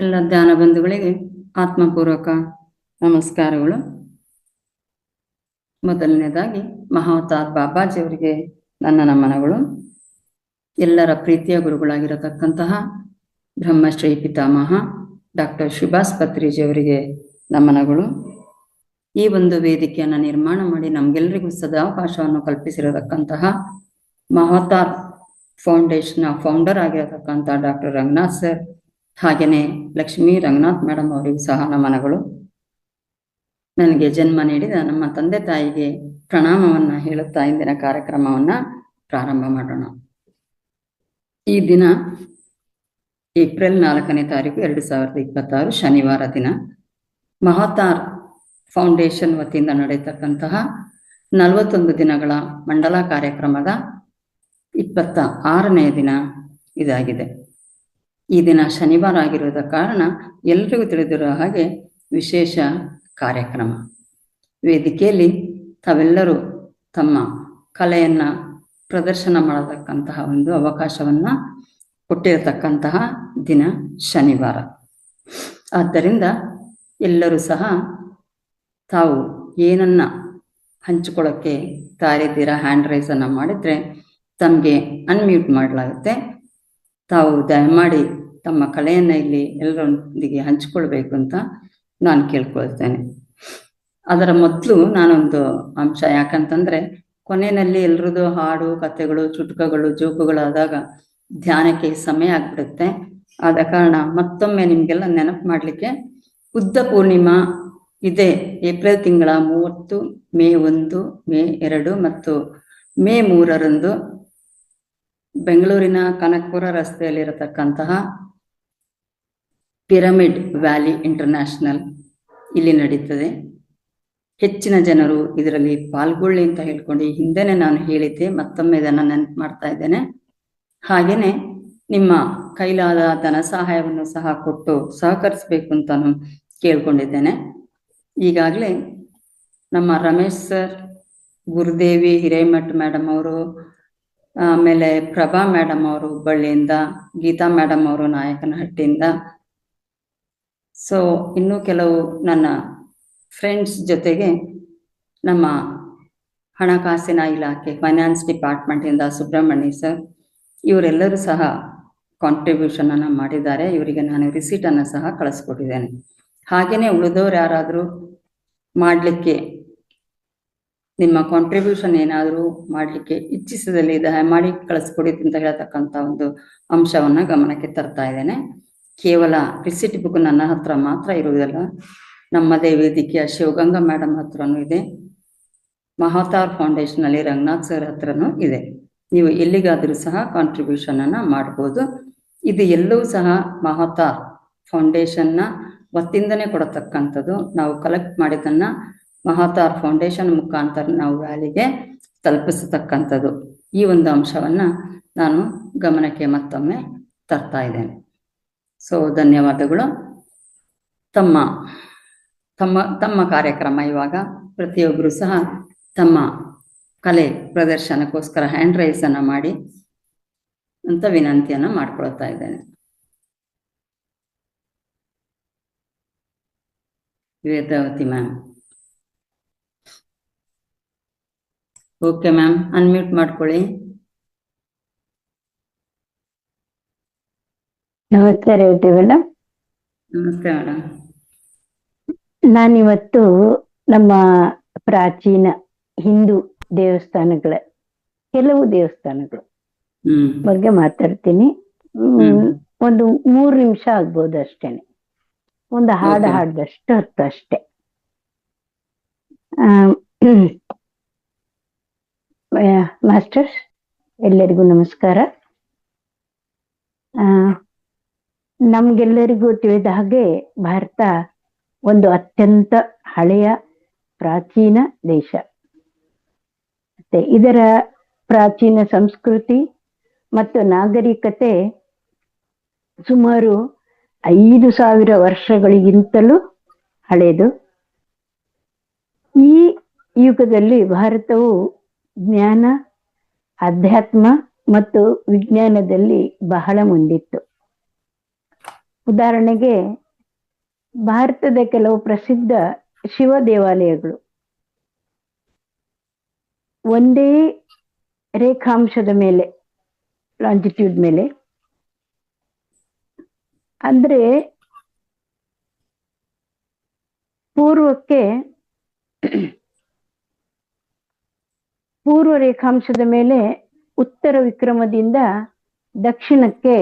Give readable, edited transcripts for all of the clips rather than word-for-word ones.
ಎಲ್ಲ ಧ್ಯಾನ ಬಂಧುಗಳಿಗೆ ಆತ್ಮಪೂರ್ವಕ ನಮಸ್ಕಾರಗಳು. ಮೊದಲನೇದಾಗಿ ಮಹಾವತಾರ್ ಬಾಬಾಜಿಯವರಿಗೆ ನನ್ನ ನಮನಗಳು. ಎಲ್ಲರ ಪ್ರೀತಿಯ ಗುರುಗಳಾಗಿರತಕ್ಕಂತಹ ಬ್ರಹ್ಮಶ್ರೀ ಪಿತಾಮಹ ಡಾಕ್ಟರ್ ಸುಭಾಷ್ ಪತ್ರಿಜಿಯವರಿಗೆ ನಮನಗಳು. ಈ ಒಂದು ವೇದಿಕೆಯನ್ನು ನಿರ್ಮಾಣ ಮಾಡಿ ನಮಗೆಲ್ಲರಿಗೂ ಸದಾವಕಾಶವನ್ನು ಕಲ್ಪಿಸಿರತಕ್ಕಂತಹ ಮಹಾವತಾರ್ ಫೌಂಡೇಶನ್ ಫೌಂಡರ್ ಆಗಿರತಕ್ಕಂಥ ಡಾಕ್ಟರ್ ರಂಗನಾಥ್ ಸರ್, ಹಾಗೆಯೇ ಲಕ್ಷ್ಮೀ ರಂಗನಾಥ್ ಮೇಡಮ್ ಅವರಿಗೂ ಸಹ ನಮನಗಳು. ನನಗೆ ಜನ್ಮ ನೀಡಿದ ನಮ್ಮ ತಂದೆ ತಾಯಿಗೆ ಪ್ರಣಾಮವನ್ನು ಹೇಳುತ್ತಾ ಇಂದಿನ ಕಾರ್ಯಕ್ರಮವನ್ನು ಪ್ರಾರಂಭ ಮಾಡೋಣ. ಈ ದಿನ ಏಪ್ರಿಲ್ 4ನೇ ತಾರೀಕು 2026 ಶನಿವಾರ ದಿನ ಮಹಾವತಾರ್ ಫೌಂಡೇಶನ್ ವತಿಯಿಂದ ನಡೆಯತಕ್ಕಂತಹ 41 ದಿನಗಳ ಮಂಡಲ ಕಾರ್ಯಕ್ರಮದ 26ನೇ ದಿನ ಇದಾಗಿದೆ. ಈ ದಿನ ಶನಿವಾರ ಆಗಿರುವುದ ಕಾರಣ ಎಲ್ರಿಗೂ ತಿಳಿದಿರೋ ಹಾಗೆ ವಿಶೇಷ ಕಾರ್ಯಕ್ರಮ. ವೇದಿಕೆಯಲ್ಲಿ ತಾವೆಲ್ಲರೂ ತಮ್ಮ ಕಲೆಯನ್ನು ಪ್ರದರ್ಶನ ಮಾಡತಕ್ಕಂತಹ ಒಂದು ಅವಕಾಶವನ್ನು ಕೊಟ್ಟಿರತಕ್ಕಂತಹ ದಿನ ಶನಿವಾರ. ಆದ್ದರಿಂದ ಎಲ್ಲರೂ ಸಹ ತಾವು ಏನನ್ನ ಹಂಚಿಕೊಳ್ಳೋಕ್ಕೆ ತಯಾರಿದ್ದೀರಾ ಹ್ಯಾಂಡ್ ರೈಸನ್ನು ಮಾಡಿದರೆ ತಮಗೆ ಅನ್ಮ್ಯೂಟ್ ಮಾಡಲಾಗುತ್ತೆ. ತಾವು ದಯಮಾಡಿ ತಮ್ಮ ಕಲೆಯನ್ನು ಇಲ್ಲಿ ಎಲ್ಲರೊಂದಿಗೆ ಹಂಚಿಕೊಳ್ಬೇಕು ಅಂತ ನಾನು ಕೇಳ್ಕೊಳ್ತೇನೆ. ಅದರ ಮೊದಲು ನಾನೊಂದು ಅಂಶ, ಯಾಕಂತಂದರೆ ಕೊನೆಯಲ್ಲಿ ಎಲ್ರದ್ದು ಹಾಡು, ಕಥೆಗಳು, ಚುಟುಕಗಳು, ಜೋಕುಗಳಾದಾಗ ಧ್ಯಾನಕ್ಕೆ ಸಮಯ ಆಗ್ಬಿಡುತ್ತೆ. ಆದ ಕಾರಣ ಮತ್ತೊಮ್ಮೆ ನಿಮಗೆಲ್ಲ ನೆನಪು ಮಾಡಲಿಕ್ಕೆ, ಬುದ್ಧ ಪೂರ್ಣಿಮಾ ಇದೆ ಏಪ್ರಿಲ್ ತಿಂಗಳ 30, ಮೇ 1, ಮೇ 2 ಮತ್ತು ಮೇ 3ರಂದು ಬೆಂಗಳೂರಿನ ಕನಕಪುರ ರಸ್ತೆಯಲ್ಲಿರತಕ್ಕಂತಹ ಪಿರಮಿಡ್ ವ್ಯಾಲಿ ಇಂಟರ್ನ್ಯಾಷನಲ್ ಇಲ್ಲಿ ನಡೀತದೆ. ಹೆಚ್ಚಿನ ಜನರು ಇದರಲ್ಲಿ ಪಾಲ್ಗೊಳ್ಳಿ ಅಂತ ಹೇಳ್ಕೊಂಡು ಹಿಂದೆನೆ ನಾನು ಹೇಳಿದ್ದೆ, ಮತ್ತೊಮ್ಮೆ ಇದನ್ನು ನೆನಪು ಮಾಡ್ತಾ ಇದ್ದೇನೆ. ಹಾಗೇನೆ ನಿಮ್ಮ ಕೈಲಾದ ಧನ ಸಹಾಯವನ್ನು ಸಹ ಕೊಟ್ಟು ಸಹಕರಿಸಬೇಕು ಅಂತಾನು ಕೇಳ್ಕೊಂಡಿದ್ದೇನೆ. ಈಗಾಗಲೇ ನಮ್ಮ ರಮೇಶ್ ಸರ್, ಗುರುದೇವಿ ಹಿರೇಮಠ್ ಮೇಡಮ್ ಅವರು, ಆಮೇಲೆ ಪ್ರಭಾ ಮೇಡಮ್ ಅವರು ಹುಬ್ಬಳ್ಳಿಯಿಂದ, ಗೀತಾ ಮೇಡಮ್ ಅವರು ನಾಯಕನಹಟ್ಟಿಯಿಂದ, ಸೊ ಇನ್ನೂ ಕೆಲವು ನನ್ನ ಫ್ರೆಂಡ್ಸ್ ಜೊತೆಗೆ ನಮ್ಮ ಹಣಕಾಸಿನ ಇಲಾಖೆ ಫೈನಾನ್ಸ್ ಡಿಪಾರ್ಟ್ಮೆಂಟಿಂದ ಸುಬ್ರಹ್ಮಣ್ಯ ಸರ್, ಇವರೆಲ್ಲರೂ ಸಹ ಕಾಂಟ್ರಿಬ್ಯೂಷನನ್ನು ಮಾಡಿದ್ದಾರೆ. ಇವರಿಗೆ ನಾನು ರಿಸೀಟನ್ನು ಸಹ ಕಳಿಸ್ಕೊಟ್ಟಿದ್ದೇನೆ. ಹಾಗೆಯೇ ಉಳಿದವರು ಯಾರಾದರೂ ಮಾಡಲಿಕ್ಕೆ, ನಿಮ್ಮ ಕಾಂಟ್ರಿಬ್ಯೂಷನ್ ಏನಾದರೂ ಮಾಡಲಿಕ್ಕೆ ಇಚ್ಛಿಸದಲ್ಲಿ ದಯಮಾಡಿ ಕಳಿಸ್ಕೊಡಿ ಅಂತ ಹೇಳ್ತಕ್ಕಂಥ ಒಂದು ಅಂಶವನ್ನು ಗಮನಕ್ಕೆ ತರ್ತಾ ಇದ್ದೇನೆ. ಕೇವಲ ರಿಸಿಟ್ ಬುಕ್ ನನ್ನ ಹತ್ರ ಮಾತ್ರ ಇರುವುದಲ್ಲ, ನಮ್ಮದೇ ವೇದಿಕೆಯ ಶಿವಗಂಗಾ ಮೇಡಮ್ ಹತ್ರನೂ ಇದೆ, ಮಹಾವತಾರ್ ಫೌಂಡೇಶನಲ್ಲಿ ರಂಗನಾಥ್ ಸರ್ ಹತ್ರನೂ ಇದೆ. ನೀವು ಎಲ್ಲಿಗಾದರೂ ಸಹ ಕಾಂಟ್ರಿಬ್ಯೂಷನನ್ನು ಮಾಡ್ಬೋದು. ಇದು ಎಲ್ಲವೂ ಸಹ ಮಹಾವತಾರ್ ಫೌಂಡೇಶನ್ನ ವತಿಯಿಂದನೇ ಕೊಡತಕ್ಕಂಥದ್ದು. ನಾವು ಕಲೆಕ್ಟ್ ಮಾಡಿದ್ದನ್ನು ಮಹಾವತಾರ್ ಫೌಂಡೇಶನ್ ಮುಖಾಂತರ ನಾವು ವ್ಯಾಲಿಗೆ ತಲುಪಿಸತಕ್ಕಂಥದ್ದು. ಈ ಒಂದು ಅಂಶವನ್ನು ನಾನು ಗಮನಕ್ಕೆ ಮತ್ತೊಮ್ಮೆ ತರ್ತಾ ಇದ್ದೇನೆ. ಸೊ ಧನ್ಯವಾದಗಳು. ತಮ್ಮ ತಮ್ಮ ತಮ್ಮ ಕಾರ್ಯಕ್ರಮ ಇವಾಗ ಪ್ರತಿಯೊಬ್ಬರು ಸಹ ತಮ್ಮ ಕಲೆ ಪ್ರದರ್ಶನಕ್ಕೋಸ್ಕರ ಹ್ಯಾಂಡ್ ರೈಸನ್ನು ಮಾಡಿ ಅಂತ ವಿನಂತಿಯನ್ನು ಮಾಡ್ಕೊಳ್ತಾ ಇದ್ದೇನೆ. Vedavathi ma'am, okay ma'am, unmute ಮಾಡ್ಕೊಳ್ಳಿ. ನಮಸ್ಕಾರ ಮೇಡಮ್. ನಮಸ್ತೆ ಮೇಡಮ್. ನಾನಿವತ್ತು ನಮ್ಮ ಪ್ರಾಚೀನ ಹಿಂದೂ ದೇವಸ್ಥಾನಗಳ ಕೆಲವು ದೇವಸ್ಥಾನಗಳು ಬಗ್ಗೆ ಮಾತಾಡ್ತೀನಿ. ಒಂದು 3 ನಿಮಿಷ ಆಗ್ಬೋದು ಅಷ್ಟೇನೆ, ಒಂದು ಹಾಡು ಹಾಡ್ದಷ್ಟು ಹೊತ್ತು ಅಷ್ಟೆ. ಮಾಸ್ಟರ್ಸ್ ಎಲ್ಲರಿಗೂ ನಮಸ್ಕಾರ. ನಮ್ಗೆಲ್ಲರಿಗೂ ತಿಳಿದ ಹಾಗೆ ಭಾರತ ಒಂದು ಅತ್ಯಂತ ಹಳೆಯ ಪ್ರಾಚೀನ ದೇಶ. ಮತ್ತೆ ಇದರ ಪ್ರಾಚೀನ ಸಂಸ್ಕೃತಿ ಮತ್ತು ನಾಗರಿಕತೆ ಸುಮಾರು 5,000 ವರ್ಷಗಳಿಗಿಂತಲೂ ಹಳೆಯದು. ಈ ಯುಗದಲ್ಲಿ ಭಾರತವು ಜ್ಞಾನ, ಅಧ್ಯಾತ್ಮ ಮತ್ತು ವಿಜ್ಞಾನದಲ್ಲಿ ಬಹಳ ಮುಂದಿತ್ತು. ಉದಾಹರಣೆಗೆ ಭಾರತದ ಕೆಲವು ಪ್ರಸಿದ್ಧ ಶಿವ ದೇವಾಲಯಗಳು ಒಂದೇ ರೇಖಾಂಶದ ಮೇಲೆ, ಲಾಂಜಿಟ್ಯೂಡ್ ಮೇಲೆ, ಅಂದ್ರೆ ಪೂರ್ವ ರೇಖಾಂಶದ ಮೇಲೆ ಉತ್ತರ ವಿಕ್ರಮದಿಂದ ದಕ್ಷಿಣಕ್ಕೆ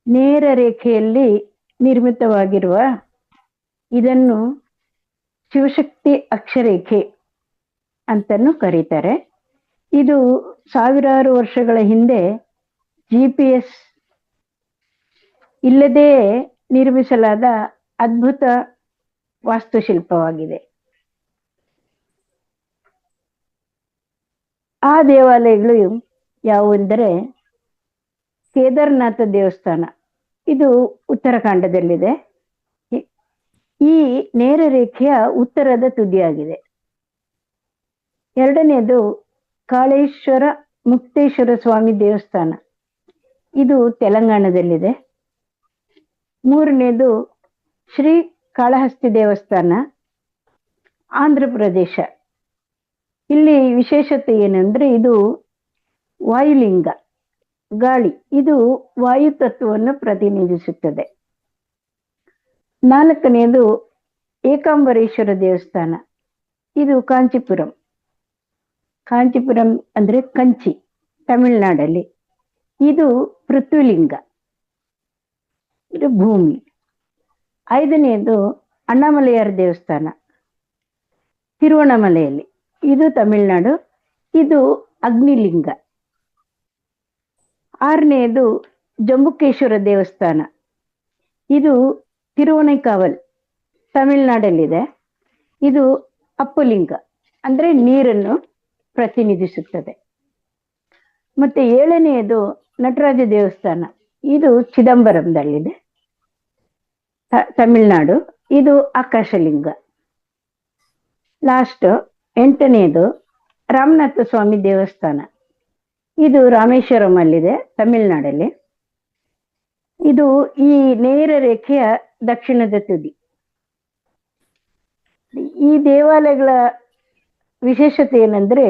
ನೇರ ರೇಖೆಯಲ್ಲಿ ನಿರ್ಮಿತವಾಗಿರುವ ಇದನ್ನು ಶಿವಶಕ್ತಿ ಅಕ್ಷರೇಖೆ ಅಂತನೂ ಕರೀತಾರೆ. ಇದು ಸಾವಿರಾರು ವರ್ಷಗಳ ಹಿಂದೆ GPS ಇಲ್ಲದೆ ನಿರ್ಮಿಸಲಾದ ಅದ್ಭುತ ವಾಸ್ತುಶಿಲ್ಪವಾಗಿದೆ. ಆ ದೇವಾಲಯಗಳು ಯಾವುವೆಂದರೆ ಕೇದಾರನಾಥ ದೇವಸ್ಥಾನ, ಇದು ಉತ್ತರಾಖಂಡದಲ್ಲಿದೆ. ಈ ನೇರ ರೇಖೆಯ ಉತ್ತರದ ತುದಿಯಾಗಿದೆ. ಎರಡನೆಯದು ಕಾಳೇಶ್ವರ ಮುಕ್ತೇಶ್ವರ ಸ್ವಾಮಿ ದೇವಸ್ಥಾನ, ಇದು ತೆಲಂಗಾಣದಲ್ಲಿದೆ. ಮೂರನೇದು ಶ್ರೀ ಕಾಳಹಸ್ತಿ ದೇವಸ್ಥಾನ, ಆಂಧ್ರ ಪ್ರದೇಶ. ಇಲ್ಲಿ ವಿಶೇಷತೆ ಏನಂದ್ರೆ ಇದು ವಾಯುಲಿಂಗ, ಗಾಳಿ, ಇದು ವಾಯು ತತ್ವವನ್ನು ಪ್ರತಿನಿಧಿಸುತ್ತದೆ. ನಾಲ್ಕನೆಯದು ಏಕಾಂಬರೇಶ್ವರ ದೇವಸ್ಥಾನ, ಇದು ಕಾಂಚೀಪುರಂ ಅಂದ್ರೆ ಕಂಚಿ, ತಮಿಳುನಾಡಲ್ಲಿ. ಇದು ಪೃಥ್ವಿಲಿಂಗ, ಇದು ಭೂಮಿ. ಐದನೆಯದು ಅಣ್ಣಾಮಲೈಯಾರ್ ದೇವಸ್ಥಾನ, ತಿರುವಣ್ಣಾಮಲೆಯಲ್ಲಿ, ಇದು ತಮಿಳುನಾಡು, ಇದು ಅಗ್ನಿಲಿಂಗ. ಆರನೆಯದು ಜಂಬುಕೇಶ್ವರ ದೇವಸ್ಥಾನ, ಇದು ತಿರುವನೈಕಾವಲ್, ತಮಿಳುನಾಡಲ್ಲಿದೆ, ಇದು ಅಪ್ಪಲಿಂಗ, ಅಂದ್ರೆ ನೀರನ್ನು ಪ್ರತಿನಿಧಿಸುತ್ತದೆ. ಮತ್ತೆ ಏಳನೆಯದು ನಟರಾಜ ದೇವಸ್ಥಾನ, ಇದು ಚಿದಂಬರಂದಲ್ಲಿದೆ, ತಮಿಳುನಾಡು, ಇದು ಆಕಾಶಲಿಂಗ. ಲಾಸ್ಟ್ ಎಂಟನೆಯದು ರಾಮನಾಥ ಸ್ವಾಮಿ ದೇವಸ್ಥಾನ, ಇದು ರಾಮೇಶ್ವರಂ ಅಲ್ಲಿದೆ, ತಮಿಳುನಾಡಲ್ಲಿ. ಇದು ಈ ನೇರ ರೇಖೆಯ ದಕ್ಷಿಣದ ತುದಿ. ಈ ದೇವಾಲಯಗಳ ವಿಶೇಷತೆ ಏನಂದ್ರೆ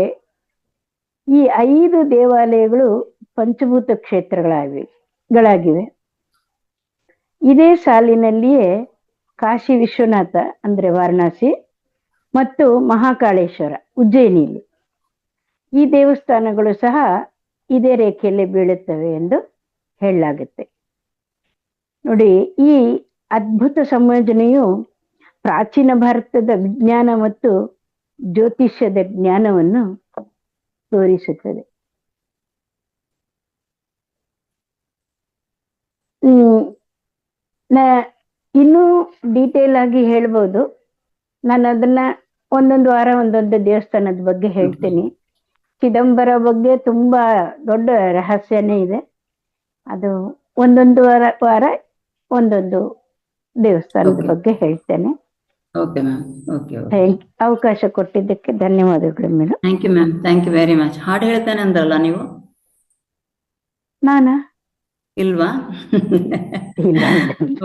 ಈ 5 ದೇವಾಲಯಗಳು ಪಂಚಭೂತ ಕ್ಷೇತ್ರಗಳಾಗಿವೆ. ಇದೇ ಸಾಲಿನಲ್ಲಿಯೇ ಕಾಶಿ ವಿಶ್ವನಾಥ ಅಂದ್ರೆ ವಾರಣಾಸಿ ಮತ್ತು ಮಹಾಕಾಳೇಶ್ವರ ಉಜ್ಜಯಿನಿಯಲ್ಲಿ, ಈ ದೇವಸ್ಥಾನಗಳು ಸಹ ಇದೇ ರೇಖೆಯಲ್ಲಿ ಬೀಳುತ್ತವೆ ಎಂದು ಹೇಳಲಾಗುತ್ತೆ. ನೋಡಿ, ಈ ಅದ್ಭುತ ಸಂಯೋಜನೆಯು ಪ್ರಾಚೀನ ಭಾರತದ ವಿಜ್ಞಾನ ಮತ್ತು ಜ್ಯೋತಿಷ್ಯದ ಜ್ಞಾನವನ್ನು ತೋರಿಸುತ್ತದೆ. ಇನ್ನೂ ಡೀಟೇಲ್ ಆಗಿ ಹೇಳ್ಬೋದು. ನಾನು ಅದನ್ನ ಒಂದೊಂದು ವಾರ ಒಂದೊಂದು ದೇವಸ್ಥಾನದ ಬಗ್ಗೆ ಹೇಳ್ತೀನಿ. ಚಿದಂಬರ ಬಗ್ಗೆ ತುಂಬಾ ದೊಡ್ಡ ರಹಸ್ಯನೇ ಇದೆ. ಅದು ಒಂದೊಂದು ವಾರ ಒಂದೊಂದು ದೇವಸ್ಥಾನದ ಬಗ್ಗೆ ಹೇಳ್ತೇನೆ. Okay ma'am. ಓಕೆ, ಅವಕಾಶ ಕೊಟ್ಟಿದ್ದಕ್ಕೆ ಧನ್ಯವಾದಗಳು madam. Thank you ma'am, thank you very much. ಹಾಡು ಹೇಳ್ತೇನೆ ಅಂದ್ರಲ್ಲ ನೀವು? ನಾನಾ? ಇಲ್ವಾ?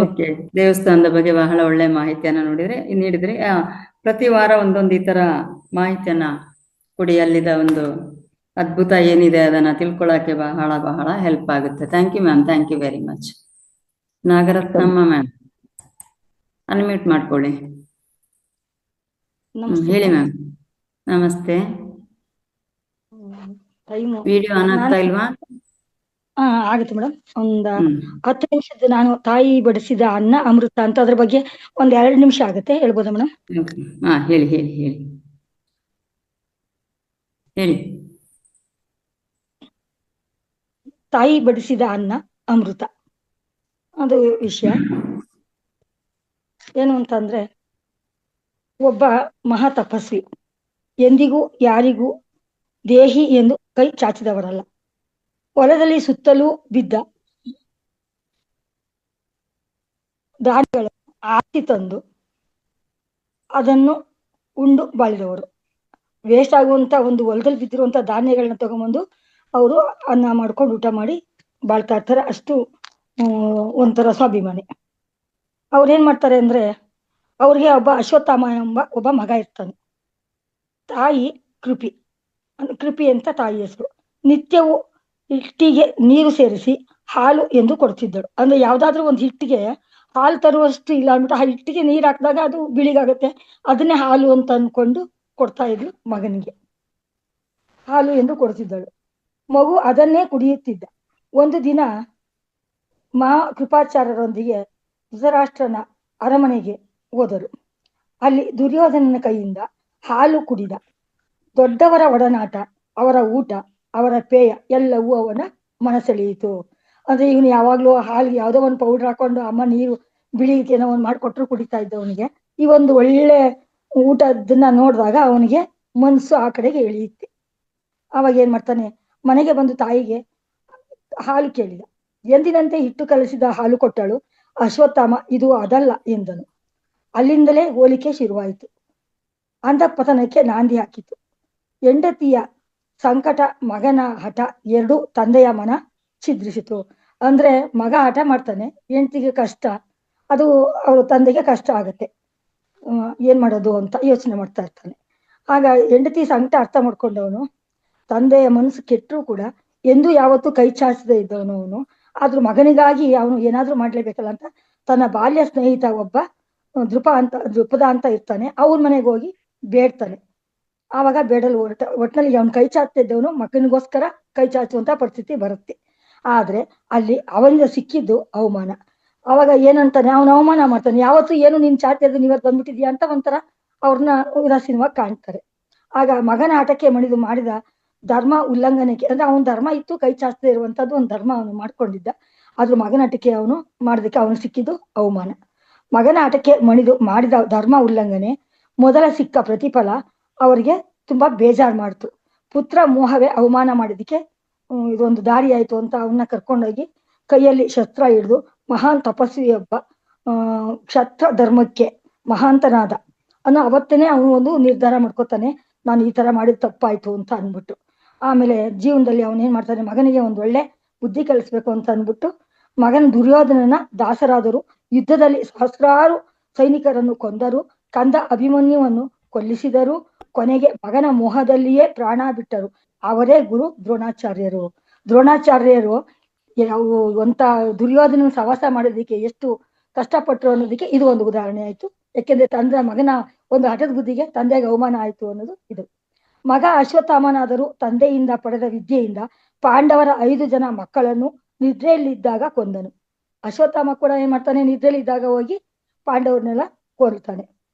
ಓಕೆ. ದೇವಸ್ಥಾನದ ಬಗ್ಗೆ ಬಹಳ ಒಳ್ಳೆ ಮಾಹಿತಿಯನ್ನ ನೀಡಿದ್ರೆ ಪ್ರತಿ ವಾರ ಒಂದೊಂದು ಈ ತರ ಮಾಹಿತಿಯನ್ನ ಕೊಡಿ. ಅಲ್ಲಿದ ಒಂದು ಅದ್ಭುತ ಏನಿದೆ ಅದನ್ನ ತಿಳ್ಕೊಳ್ಳೋಕೆ ಬಹಳ ಬಹಳ ಹೆಲ್ಪ್ ಆಗುತ್ತೆ. Thank you ma'am, thank you very much. Nagaratnamma ma'am, unmute ಮಾಡ್ಕೊಳ್ಳಿ. ಹೇಳಿ ಮ್ಯಾಮ್. ನಮಸ್ತೆ. ವಿಡಿಯೋ ಆನ್ ಆಗ್ತಾ ಇಲ್ವಾ? ಆಗುತ್ತೆ ಮೇಡಮ್. ಒಂದ್ 10 ನಿಮಿಷದ ನಾನು ತಾಯಿ ಬಡಿಸಿದ ಅನ್ನ ಅಮೃತ ಅಂತ ಅದ್ರ ಬಗ್ಗೆ ಒಂದ್ 2 ನಿಮಿಷ ಆಗುತ್ತೆ, ಹೇಳ್ಬೋದಾ ಮೇಡಮ್? ಹೇಳಿ ಹೇಳಿ ಹೇಳಿ ಹೇಳಿ. ತಾಯಿ ಬಡಿಸಿದ ಅನ್ನ ಅಮೃತ, ಅದು ವಿಷಯ ಏನು ಅಂತಂದ್ರೆ, ಒಬ್ಬ ಮಹಾ ತಪಸ್ವಿ ಎಂದಿಗೂ ಯಾರಿಗೂ ದೇಹಿ ಎಂದು ಕೈ ಚಾಚಿದವರಲ್ಲ. ಹೊಲದಲ್ಲಿ ಸುತ್ತಲೂ ಬಿದ್ದ ಧಾನ್ಯಗಳು ಆರ್ತಿ ತಂದು ಅದನ್ನು ಉಂಡು ಬಾಳಿದವರು. ವೇಸ್ಟ್ ಆಗುವಂತ ಒಂದು ಹೊಲದಲ್ಲಿ ಬಿದ್ದಿರುವಂತ ಧಾನ್ಯಗಳನ್ನ ತಗೊಂಬಂದು ಅವರು ಅನ್ನ ಮಾಡ್ಕೊಂಡು ಊಟ ಮಾಡಿ ಬಾಳ್ತಾ ಇರ್ತಾರೆ. ಅಷ್ಟು ಒಂಥರ ಸ್ವಾಭಿಮಾನಿ. ಅವ್ರೇನ್ ಮಾಡ್ತಾರೆ ಅಂದ್ರೆ, ಅವ್ರಿಗೆ ಒಬ್ಬ ಅಶ್ವತ್ಥಾಮ ಎಂಬ ಒಬ್ಬ ಮಗ ಇರ್ತಾನೆ. ತಾಯಿ ಕೃಪಿ, ಕೃಪಿ ಅಂತ ತಾಯಿ ಹೆಸರು. ನಿತ್ಯವೂ ಹಿಟ್ಟಿಗೆ ನೀರು ಸೇರಿಸಿ ಹಾಲು ಎಂದು ಕೊಡ್ತಿದ್ದಳು. ಅಂದ್ರೆ ಯಾವ್ದಾದ್ರು ಒಂದು ಹಿಟ್ಟಿಗೆ ಹಾಲು ತರುವಷ್ಟು ಇಲ್ಲ ಅಂದ್ಬಿಟ್ಟು ಆ ಹಿಟ್ಟಿಗೆ ನೀರು ಹಾಕಿದಾಗ ಅದು ಬಿಳಿಗಾಗುತ್ತೆ, ಅದನ್ನೇ ಹಾಲು ಅಂತ ಅನ್ಕೊಂಡು ಕೊಡ್ತಾ ಇದ್ಲು ಮಗನಿಗೆ. ಹಾಲು ಎಂದು ಕೊಡ್ತಿದ್ದಳು. ಮಗು ಅದನ್ನೇ ಕುಡಿಯುತ್ತಿದ್ದ. ಒಂದು ದಿನ ಮಹಾ ಕೃಪಾಚಾರ್ಯರೊಂದಿಗೆ ಧೃತರಾಷ್ಟ್ರನ ಅರಮನೆಗೆ ಹೋದರು. ಅಲ್ಲಿ ದುರ್ಯೋಧನನ ಕೈಯಿಂದ ಹಾಲು ಕುಡಿದ. ದೊಡ್ಡವರ ಒಡನಾಟ, ಅವರ ಊಟ, ಅವರ ಪೇಯ ಎಲ್ಲವೂ ಅವನ ಮನಸೆಳೆಯಿತು. ಅಂದ್ರೆ ಇವನು ಯಾವಾಗ್ಲೂ ಹಾಲಿಗೆ ಯಾವುದೋ ಒಂದು ಪೌಡರ್ ಹಾಕೊಂಡು ಅಮ್ಮ ನೀರು ಬಿಳಿಗೆ ಏನೋ ಒಂದು ಮಾಡಿಕೊಟ್ರು ಕುಡಿತಾ ಇದ್ದವನಿಗೆ ಈ ಒಂದು ಒಳ್ಳೆ ಊಟದನ್ನ ನೋಡಿದಾಗ ಅವನಿಗೆ ಮನ್ಸು ಆ ಕಡೆಗೆ ಎಳೆಯುತ್ತೆ. ಅವಾಗ ಏನ್ ಮಾಡ್ತಾನೆ, ಮನೆಗೆ ಬಂದು ತಾಯಿಗೆ ಹಾಲು ಕೇಳಿದ. ಎಂದಿನಂತೆ ಹಿಟ್ಟು ಕಲಸಿದ ಹಾಲು ಕೊಟ್ಟಳು. ಅಶ್ವತ್ಥಾಮ ಇದು ಅದಲ್ಲ ಎಂದನು. ಅಲ್ಲಿಂದಲೇ ಹೋಲಿಕೆ ಶುರುವಾಯಿತು. ಅಂಧಪತನಕ್ಕೆ ನಾಂದಿ ಹಾಕಿತು. ಹೆಂಡತಿಯ ಸಂಕಟ, ಮಗನ ಹಠ ಎರಡೂ ತಂದೆಯ ಮನ ಛಿದ್ರಿಸಿತು. ಅಂದ್ರೆ ಮಗ ಹಠ ಮಾಡ್ತಾನೆ, ಹೆಂಡತಿಗೆ ಕಷ್ಟ, ಅದು ಅವ್ರ ತಂದೆಗೆ ಕಷ್ಟ ಆಗತ್ತೆ. ಏನ್ ಮಾಡೋದು ಅಂತ ಯೋಚನೆ ಮಾಡ್ತಾ ಇರ್ತಾನೆ. ಆಗ ಹೆಂಡತಿ ಸಂಕಟ ಅರ್ಥ ಮಾಡ್ಕೊಂಡವನು, ತಂದೆಯ ಮನಸ್ಸು ಕೆಟ್ಟರೂ ಕೂಡ ಎಂದೂ ಯಾವತ್ತೂ ಕೈ ಚಾಚದೇ ಇದ್ದವನು ಅವನು. ಆದ್ರೂ ಮಗನಿಗಾಗಿ ಅವನು ಏನಾದ್ರೂ ಮಾಡ್ಲೇಬೇಕಲ್ಲ ಅಂತ ತನ್ನ ಬಾಲ್ಯ ಸ್ನೇಹಿತ ಒಬ್ಬ ದೃಪದ ಅಂತ ಇರ್ತಾನೆ, ಅವ್ರ ಮನೆಗೆ ಹೋಗಿ ಬೇಡ್ತಾನೆ. ಆವಾಗ ಬೇಡಲು ಒಟ್ಟಿನಲ್ಲಿ ಅವನು ಕೈ ಚಾಚ್ತಾ ಇದ್ದವನು ಮಗನಿಗೋಸ್ಕರ ಕೈ ಚಾಚುವಂತ ಪರಿಸ್ಥಿತಿ ಬರುತ್ತೆ. ಆದ್ರೆ ಅಲ್ಲಿ ಅವನಿಗೆ ಸಿಕ್ಕಿದ್ದು ಅವಮಾನ. ಅವಾಗ ಏನಂತಾನೆ, ಅವನು ಅವಮಾನ ಮಾಡ್ತಾನೆ. ಯಾವತ್ತು ಏನು ನೀನ್ ಚಾಚಿದ್ದು ನೀವತ್ತು ಬಂದ್ಬಿಟ್ಟಿದ್ಯಾ ಅಂತ ಒಂಥರ ಅವ್ರನ್ನ ಉದಾಸೀನವಾಗಿ ಕಾಣ್ತಾರೆ. ಆಗ ಮಗನ ಆಟಕ್ಕೆ ಮಾಡಿದ ಧರ್ಮ ಉಲ್ಲಂಘನೆಗೆ, ಅಂದ್ರೆ ಅವನ ಧರ್ಮ ಇತ್ತು, ಕೈ ಚಾಚದೇ ಇರುವಂತದ್ದು ಒಂದು ಧರ್ಮ ಅವನು ಮಾಡ್ಕೊಂಡಿದ್ದ. ಆದ್ರೂ ಮಗನ ಆಟಕ್ಕೆ ಅವನು ಮಾಡೋದಕ್ಕೆ ಅವನು ಸಿಕ್ಕಿದ್ದು ಅವಮಾನ. ಮಗನ ಆಟಕ್ಕೆ ಮಾಡಿದ ಧರ್ಮ ಉಲ್ಲಂಘನೆ ಮೊದಲ ಸಿಕ್ಕ ಪ್ರತಿಫಲ ಅವರಿಗೆ ತುಂಬಾ ಬೇಜಾರು ಮಾಡ್ತು. ಪುತ್ರ ಮೋಹವೇ ಅವಮಾನ ಮಾಡಿದಕ್ಕೆ ಇದೊಂದು ದಾರಿ ಆಯ್ತು ಅಂತ ಅವನ್ನ ಕರ್ಕೊಂಡೋಗಿ ಕೈಯಲ್ಲಿ ಶಸ್ತ್ರ ಹಿಡಿದು ಮಹಾನ್ ತಪಸ್ವಿಯೊಬ್ಬ ಕ್ಷತ್ರ ಧರ್ಮಕ್ಕೆ ಮಹಾಂತನಾದ ಅನ್ನೋ ಅವತ್ತೇನೆ ಅವನು ಒಂದು ನಿರ್ಧಾರ ಮಾಡ್ಕೋತಾನೆ, ನಾನು ಈ ತರ ಮಾಡಿದ ತಪ್ಪಾಯ್ತು ಅಂತ ಅನ್ಬಿಟ್ಟು. ಆಮೇಲೆ ಜೀವನದಲ್ಲಿ ಅವನೇನ್ ಮಾಡ್ತಾನೆ, ಮಗನಿಗೆ ಒಂದು ಒಳ್ಳೆ ಬುದ್ಧಿ ಕಲಿಸ್ಬೇಕು ಅಂತ ಅನ್ಬಿಟ್ಟು ಮಗನ ದುರ್ಯೋಧನನ ದಾಸರಾದರು. ಯುದ್ಧದಲ್ಲಿ ಸಹಸ್ರಾರು ಸೈನಿಕರನ್ನು ಕೊಂದರು. ಕಂದ ಅಭಿಮನ್ಯುವನ್ನು ಕೊಲ್ಲಿಸಿದರು. ಕೊನೆಗೆ ಮಗನ ಮೋಹದಲ್ಲಿಯೇ ಪ್ರಾಣ ಬಿಟ್ಟರು. ಅವರೇ ಗುರು ದ್ರೋಣಾಚಾರ್ಯರು. ದ್ರೋಣಾಚಾರ್ಯರು ಅಂತ ದುರ್ಯೋಧನ ಸವಾಸ ಮಾಡೋದಕ್ಕೆ ಎಷ್ಟು ಕಷ್ಟಪಟ್ಟರು ಅನ್ನೋದಕ್ಕೆ ಇದು ಒಂದು ಉದಾಹರಣೆ ಆಯ್ತು. ಯಾಕೆಂದ್ರೆ ಮಗನ ಒಂದು ಹಠದ ಬುದ್ಧಿಗೆ ತಂದೆಗೆ ಅವಮಾನ ಆಯ್ತು ಅನ್ನೋದು ಇದು. ಮಗ ಅಶ್ವತ್ಥಾಮನಾದರೂ ತಂದೆಯಿಂದ ಪಡೆದ ವಿದ್ಯೆಯಿಂದ ಪಾಂಡವರ 5 ಜನ ಮಕ್ಕಳನ್ನು ನಿದ್ರೆಯಲ್ಲಿದ್ದಾಗ ಕೊಂದನು. ಅಶ್ವತ್ಥಾಮ ಕೂಡ ಏನ್ ಮಾಡ್ತಾನೆ, ನಿದ್ರೆಯಲ್ಲಿದ್ದಾಗ ಹೋಗಿ ಪಾಂಡವರನ್ನೆಲ್ಲ ಕೊಲ್ತಾನೆ.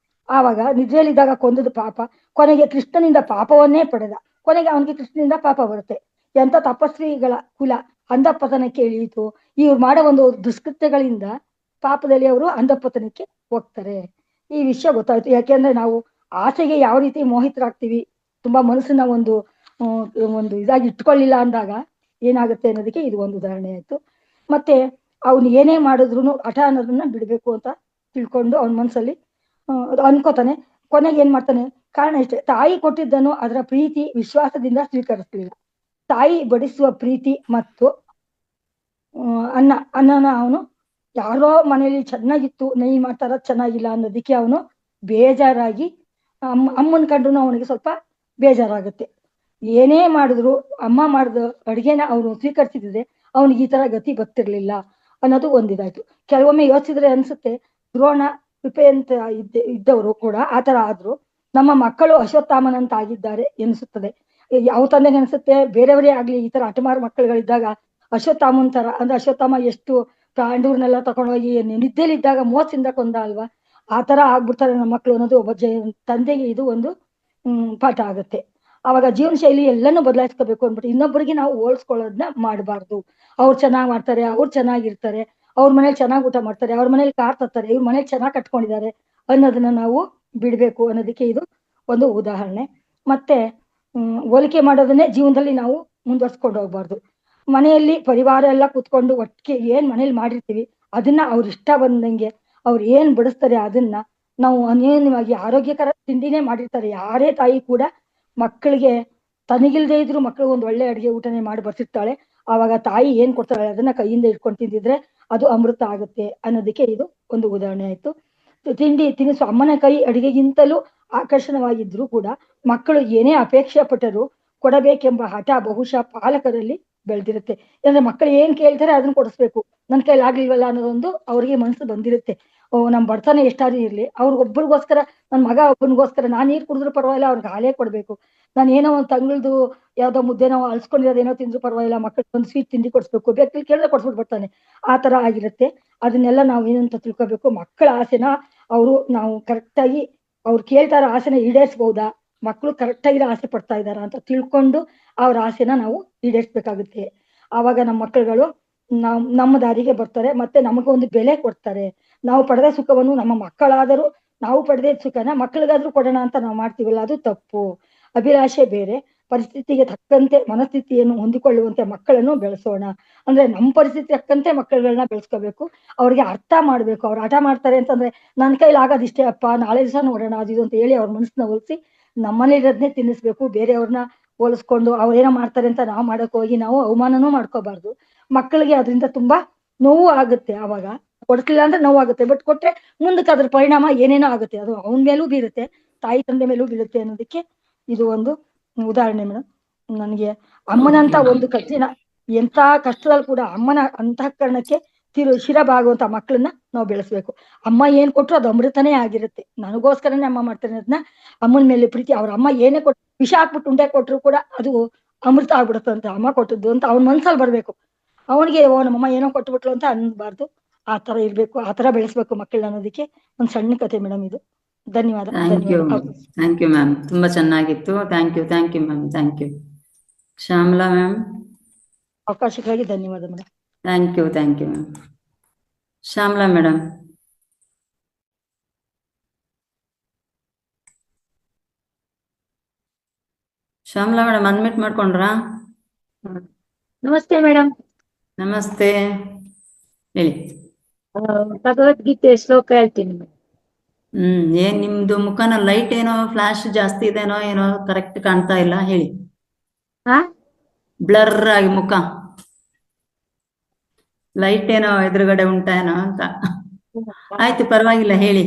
ಆವಾಗ ನಿದ್ರೆಯಲ್ಲಿದ್ದಾಗ ಕೊಂದದ್ದು ಪಾಪ, ಕೊನೆಗೆ ಕೃಷ್ಣನಿಂದ ಪಾಪವನ್ನೇ ಪಡೆದ. ಕೊನೆಗೆ ಅವನಿಗೆ ಕೃಷ್ಣನಿಂದ ಪಾಪ ಬರುತ್ತೆ. ಎಂತ ತಪಸ್ವಿಗಳ ಕುಲ ಅಂಧಪತನಕ್ಕೆ ಇಳಿಯಿತು. ಇವ್ರು ಮಾಡೋ ಒಂದು ದುಷ್ಕೃತ್ಯಗಳಿಂದ ಪಾಪದಲ್ಲಿ ಅವರು ಅಂಧಪತನಕ್ಕೆ ಹೋಗ್ತಾರೆ. ಈ ವಿಷಯ ಗೊತ್ತಾಯ್ತು. ಯಾಕೆಂದ್ರೆ ನಾವು ಆಸೆಗೆ ಯಾವ ರೀತಿ ಮೋಹಿತರಾಗ್ತೀವಿ, ತುಂಬಾ ಮನಸ್ಸನ್ನ ಒಂದು ಇದಾಗಿ ಇಟ್ಕೊಳ್ಳಿಲ್ಲ ಅಂದಾಗ ಏನಾಗುತ್ತೆ ಅನ್ನೋದಕ್ಕೆ ಇದು ಒಂದು ಉದಾಹರಣೆ ಆಯ್ತು. ಮತ್ತೆ ಅವನು ಏನೇ ಮಾಡಿದ್ರು ಹಠ ಅನ್ನೋದನ್ನ ಬಿಡ್ಬೇಕು ಅಂತ ತಿಳ್ಕೊಂಡು ಅವನ ಮನಸ್ಸಲ್ಲಿ ಅನ್ಕೋತಾನೆ. ಕೊನೆಗೆ ಏನ್ ಮಾಡ್ತಾನೆ, ಕಾರಣ ಇಷ್ಟೇ, ತಾಯಿ ಕೊಟ್ಟಿದ್ದನ್ನು ಅದರ ಪ್ರೀತಿ ವಿಶ್ವಾಸದಿಂದ ಸ್ವೀಕರಿಸಲಿಲ್ಲ. ತಾಯಿ ಬಡಿಸುವ ಪ್ರೀತಿ ಮತ್ತು ಅನ್ನನ ಅವನು ಯಾರೋ ಮನೆಯಲ್ಲಿ ಚೆನ್ನಾಗಿತ್ತು, ನೆಯ್ ಮಾಡ್ತಾರ ಚೆನ್ನಾಗಿಲ್ಲ ಅನ್ನೋದಕ್ಕೆ ಅವನು ಬೇಜಾರಾಗಿ ಅಮ್ಮನ ಕಂಡ್ರು ಅವನಿಗೆ ಸ್ವಲ್ಪ ಬೇಜಾರಾಗುತ್ತೆ. ಏನೇ ಮಾಡಿದ್ರು ಅಮ್ಮ ಮಾಡಿದ ಅಡುಗೆನ ಅವನು ಸ್ವೀಕರಿಸಿದ್ರೆ ಅವನಿಗೆ ಈ ತರ ಗತಿ ಬರ್ತಿರ್ಲಿಲ್ಲ ಅನ್ನೋದು ಒಂದಿದಾಯ್ತು. ಕೆಲವೊಮ್ಮೆ ಯೋಚಿಸಿದ್ರೆ ಅನ್ಸುತ್ತೆ, ದ್ರೋಣ ಕೃಪೆ ಅಂತ ಇದ್ದವರು ಕೂಡ ಆತರ ಆದ್ರು ನಮ್ಮ ಮಕ್ಕಳು ಅಶ್ವತ್ಥಾಮನಂತ ಆಗಿದ್ದಾರೆ ಎನಿಸುತ್ತದೆ. ಯಾವ ತಂದೆಗೆ ಅನ್ಸುತ್ತೆ, ಬೇರೆಯವರೇ ಆಗ್ಲಿ ಈ ತರ ಹಠಮಾರು ಮಕ್ಕಳುಗಳಿದ್ದಾಗ ಅಶ್ವತ್ಥಾಮನ್ ತರ, ಅಂದ್ರೆ ಅಶ್ವತ್ಥಾಮ ಎಷ್ಟು ಪಾಂಡವ್ರನ್ನೆಲ್ಲ ತಗೊಂಡೋಗಿ ನಿದ್ದೆಲಿದ್ದಾಗ ಮೋಸದಿಂದ ಕೊಂದ ಅಲ್ವಾ, ಆ ತರ ಆಗ್ಬಿಡ್ತಾರೆ ನಮ್ಮ ಮಕ್ಕಳು ಅನ್ನೋದು ಒಬ್ಬ ತಂದೆಗೆ ಇದು ಒಂದು ಪಾಠ ಆಗುತ್ತೆ. ಅವಾಗ ಜೀವನ ಶೈಲಿ ಎಲ್ಲನೂ ಬದಲಾಯಿಸ್ಕೋಬೇಕು ಅಂದ್ಬಿಟ್ಟು ಇನ್ನೊಬ್ಬರಿಗೆ ನಾವು ಹೋಲ್ಸ್ಕೊಳ್ಳೋದನ್ನ ಮಾಡಬಾರ್ದು. ಅವ್ರು ಚೆನ್ನಾಗ್ ಮಾಡ್ತಾರೆ, ಅವ್ರು ಚೆನ್ನಾಗಿರ್ತಾರೆ, ಅವ್ರ ಮನೇಲಿ ಚೆನ್ನಾಗ್ ಊಟ ಮಾಡ್ತಾರೆ, ಅವ್ರ ಮನೇಲಿ ಕಾರ್ ತರ್ತಾರೆ, ಇವ್ರ ಮನೇಲಿ ಚೆನ್ನಾಗ್ ಕಟ್ಕೊಂಡಿದ್ದಾರೆ ಅನ್ನೋದನ್ನ ನಾವು ಬಿಡ್ಬೇಕು ಅನ್ನೋದಕ್ಕೆ ಇದು ಒಂದು ಉದಾಹರಣೆ. ಮತ್ತೆ ಹೋಲಿಕೆ ಮಾಡೋದನ್ನೇ ಜೀವನದಲ್ಲಿ ನಾವು ಮುಂದುವರ್ಸ್ಕೊಂಡು ಹೋಗ್ಬಾರ್ದು. ಮನೆಯಲ್ಲಿ ಪರಿವಾರ ಎಲ್ಲ ಕೂತ್ಕೊಂಡು ಒಟ್ಟಿಗೆ ಏನ್ ಮನೇಲಿ ಮಾಡಿರ್ತೀವಿ ಅದನ್ನ ಅವ್ರ ಇಷ್ಟ ಬಂದಂಗೆ ಅವ್ರು ಏನ್ ಬಡಿಸ್ತಾರೆ ಅದನ್ನ ನಾವು ಅನ್ಯೋನ್ಯವಾಗಿ ಆರೋಗ್ಯಕರ ತಿಂಡಿನೇ ಮಾಡಿರ್ತಾರೆ. ಯಾರೇ ತಾಯಿ ಕೂಡ ಮಕ್ಕಳಿಗೆ ತನಗಿಲ್ದೇ ಇದ್ರು ಮಕ್ಕಳು ಒಂದು ಒಳ್ಳೆ ಅಡುಗೆ ಊಟನೇ ಮಾಡಿ ಬರ್ತಿರ್ತಾಳೆ. ಆವಾಗ ತಾಯಿ ಏನ್ ಕೊಡ್ತಾಳೆ ಅದನ್ನ ಕೈಯಿಂದ ಇಟ್ಕೊಂಡು ತಿಂದಿದ್ರೆ ಅದು ಅಮೃತ ಆಗುತ್ತೆ ಅನ್ನೋದಕ್ಕೆ ಇದು ಒಂದು ಉದಾಹರಣೆ ಆಯ್ತು. ತಿಂಡಿ ತಿನಿಸು ಅಮ್ಮನ ಕೈ ಅಡಿಗೆಗಿಂತಲೂ ಆಕರ್ಷಣವಾಗಿದ್ರು ಕೂಡ ಮಕ್ಕಳು ಏನೇ ಅಪೇಕ್ಷೆ ಪಟ್ಟರು ಕೊಡಬೇಕೆಂಬ ಹಠ ಬಹುಶಃ ಪಾಲಕರಲ್ಲಿ ಬೆಳೆದಿರುತ್ತೆ. ಅಂದ್ರೆ ಮಕ್ಕಳು ಏನ್ ಕೇಳ್ತಾರೆ ಅದನ್ನ ಕೊಡಿಸ್ಬೇಕು, ನನ್ನ ಕೈಲಿ ಆಗ್ಲಿಲ್ವಲ್ಲ ಅನ್ನೋದೊಂದು ಅವ್ರಿಗೆ ಮನಸ್ಸು ಬಂದಿರುತ್ತೆ. ನಮ್ ಬಡತನ ಎಷ್ಟಾದ್ರೂ ಇರ್ಲಿ ಅವ್ರಿಗೊಬ್ಬರಿಗೋಸ್ಕರ, ನನ್ ಮಗ ಒಬ್ಬನಿಗೋಸ್ಕರ ನಾನ್ ನೀರ್ ಕುಡಿದ್ರು ಪರವಾಗಿಲ್ಲ ಅವ್ರಿಗೆ ಹಾಲೇ ಕೊಡ್ಬೇಕು, ನಾನು ಏನೋ ಒಂದ್ ತಂಗಳದು ಯಾವ್ದೋ ಮುದ್ದೆನೋ ಅಳ್ಸ್ಕೊಂಡಿರೋದೇನೋ ತಿಂದ್ರು ಪರವಾಗಿಲ್ಲ, ಮಕ್ಕಳಿಗೆ ಒಂದು ಸ್ವೀಟ್ ತಿಂಡಿ ಕೊಡಿಸ್ಬೇಕು, ಬೇಕಲ್ಲಿ ಕೇಳಿದ್ರೆ ಕೊಡ್ಸ್ಬಿಟ್ಟು ಬರ್ತಾನೆ, ಆ ತರ ಆಗಿರುತ್ತೆ. ಅದನ್ನೆಲ್ಲ ನಾವು ಏನಂತ ತಿಳ್ಕೊಬೇಕು, ಮಕ್ಕಳ ಆಸೆನ ನಾವು ಕರೆಕ್ಟಾಗಿ ಅವ್ರು ಕೇಳ್ತಾರ ಆಸೆನ ಈಡೇರಿಸಬಹುದಾ, ಮಕ್ಕಳು ಕರೆಕ್ಟಾಗಿರೋ ಆಸೆ ಪಡ್ತಾ ಇದಾರ ಅಂತ ತಿಳ್ಕೊಂಡು ಅವ್ರ ಆಸೆನ ನಾವು ಈಡೇರಿಸ್ಬೇಕಾಗುತ್ತೆ. ಆವಾಗ ನಮ್ಮ ಮಕ್ಕಳುಗಳು ನಮ್ಮ ದಾರಿಗೆ ಬರ್ತಾರೆ, ಮತ್ತೆ ನಮಗೊಂದು ಬೆಲೆ ಕೊಡ್ತಾರೆ. ನಾವು ಪಡೆದ ಸುಖವನ್ನು ನಮ್ಮ ಮಕ್ಕಳಾದರೂ ನಾವು ಪಡೆದ ಸುಖನ ಮಕ್ಕಳಿಗಾದ್ರೂ ಕೊಡೋಣ ಅಂತ ನಾವು ಮಾಡ್ತೀವಲ್ಲ, ಅದು ತಪ್ಪು. ಅಭಿಲಾಷೆ ಬೇರೆ, ಪರಿಸ್ಥಿತಿಗೆ ತಕ್ಕಂತೆ ಮನಸ್ಥಿತಿಯನ್ನು ಹೊಂದಿಕೊಳ್ಳುವಂತೆ ಮಕ್ಕಳನ್ನು ಬೆಳೆಸೋಣ. ಅಂದ್ರೆ ನಮ್ಮ ಪರಿಸ್ಥಿತಿ ತಕ್ಕಂತೆ ಮಕ್ಕಳುಗಳನ್ನ ಬೆಳೆಸ್ಕೋಬೇಕು. ಅವ್ರಿಗೆ ಅರ್ಥ ಮಾಡ್ಬೇಕು. ಅವ್ರು ಹಠ ಮಾಡ್ತಾರೆ ಅಂತಂದ್ರೆ ನನ್ನ ಕೈಲಿ ಆಗೋದಿಷ್ಟೇ ಅಪ್ಪ, ನಾಳೆ ದಿವಸ ನೋಡೋಣ ಅದು ಇದು ಅಂತ ಹೇಳಿ ಅವ್ರ ಮನಸ್ಸನ್ನ ಒಲಿಸಿ ನಮ್ಮನೇಲಿರೋದನ್ನೇ ತಿನ್ನಿಸ್ಬೇಕು. ಬೇರೆಯವ್ರನ್ನ ಹೋಲಿಸ್ಕೊಂಡು ಅವ್ರೇನೋ ಮಾಡ್ತಾರೆ ಅಂತ ನಾವು ಮಾಡಕ್ ಹೋಗಿ ನಾವು ಅವಮಾನನೂ ಮಾಡ್ಕೋಬಾರ್ದು. ಮಕ್ಕಳಿಗೆ ಅದರಿಂದ ತುಂಬಾ ನೋವು ಆಗುತ್ತೆ. ಆವಾಗ ಕೊಡ್ತಿಲ್ಲ ಅಂದ್ರೆ ನೋವಾಗುತ್ತೆ, ಬಟ್ ಕೊಟ್ರೆ ಮುಂದಕ್ಕೆ ಅದ್ರ ಪರಿಣಾಮ ಏನೇನೋ ಆಗುತ್ತೆ, ಅದು ಅವನ ಮೇಲೂ ಬೀರುತ್ತೆ, ತಾಯಿ ತಂದೆ ಮೇಲೂ ಬೀಳುತ್ತೆ ಅನ್ನೋದಕ್ಕೆ ಇದು ಒಂದು ಉದಾಹರಣೆ ಮೇಡಮ್. ನನಗೆ ಅಮ್ಮನಂತ ಒಂದು ಕಠಿಣ ಎಂತ ಕಷ್ಟದಲ್ಲಿ ಕೂಡ ಅಮ್ಮನ ಅಂತಃಕರಣಕ್ಕೆ ಶಿರಬಾಗುವಂತ ಮಕ್ಕಳನ್ನ ನಾವು ಬೆಳೆಸ್ಬೇಕು. ಅಮ್ಮ ಏನ್ ಕೊಟ್ರು ಅದು ಅಮೃತನೇ ಆಗಿರುತ್ತೆ. ನನಗೋಸ್ಕರನೇ ಅಮ್ಮ ಮಾಡ್ತಾರೆ ಅದನ್ನ, ಅಮ್ಮನ ಮೇಲೆ ಪ್ರೀತಿ. ಅವ್ರ ಅಮ್ಮ ಏನೇ ಕೊಟ್ಟು ವಿಷ ಹಾಕ್ಬಿಟ್ಟು ಉಂಡೆ ಕೊಟ್ರು ಕೂಡ ಅದು ಅಮೃತ ಆಗ್ಬಿಡುತ್ತಂತೆ ಅಮ್ಮ ಕೊಟ್ಟದ್ದು ಅಂತ ಅವ್ನ ಮನ್ಸಲ್ಲಿ ಬರ್ಬೇಕು. ಅವನಿಗೆ ನಮ್ಮಮ್ಮ ಏನೋ ಕೊಟ್ಬಿಟ್ಲು ಅಂತ ಅನ್ಬಾರ್ದು. ಆ ತರ ಇರ್ಬೇಕು, ಆ ತರ ಬೆಳೆಸ್ಬೇಕು ಮಕ್ಕಳನ್ನ ಅನ್ನೋದಕ್ಕೆ ಒಂದ್ ಸಣ್ಣ ಕಥೆ ಮೇಡಮ್ ಇದು. ಧನ್ಯವಾದ. ಥ್ಯಾಂಕ್ ಯು ಮ್ಯಾಮ್, ತುಂಬಾ ಚೆನ್ನಾಗಿತ್ತು. Thank you ma'am, thank you. Shyamala ma'am. ಅವಕಾಶಕ್ಕಾಗಿ ಧನ್ಯವಾದ madam. Thank you ma'am. Shyamala madam. Shyamala madam unmute ಮಾಡ್ಕೊಂಡ್ರಾ? ನಮಸ್ತೆ ಮೇಡಮ್. ನಮಸ್ತೆ, ಹೇಳಿ. ಭಗವದ್ಗೀತೆ ಶ್ಲೋಕ ಹೇಳ್ತೀನಿ ಮೇಡಮ್. ಏನ್ ನಿಮ್ದು ಮುಖನ ಲೈಟ್ ಏನೋ ಫ್ಲಾಶ್ ಜಾಸ್ತಿ ಇದೇನೋ, ಏನೋ ಕರೆಕ್ಟ್ ಕಾಣ್ತಾ ಇಲ್ಲ, ಹೇಳಿ. ಬ್ಲರ್ ಆಗಿ ಮುಖ, ಲೈಟ್ ಏನೋ ಎದುರುಗಡೆ ಉಂಟೇನೋ ಅಂತ. ಆಯ್ತು, ಪರವಾಗಿಲ್ಲ, ಹೇಳಿ.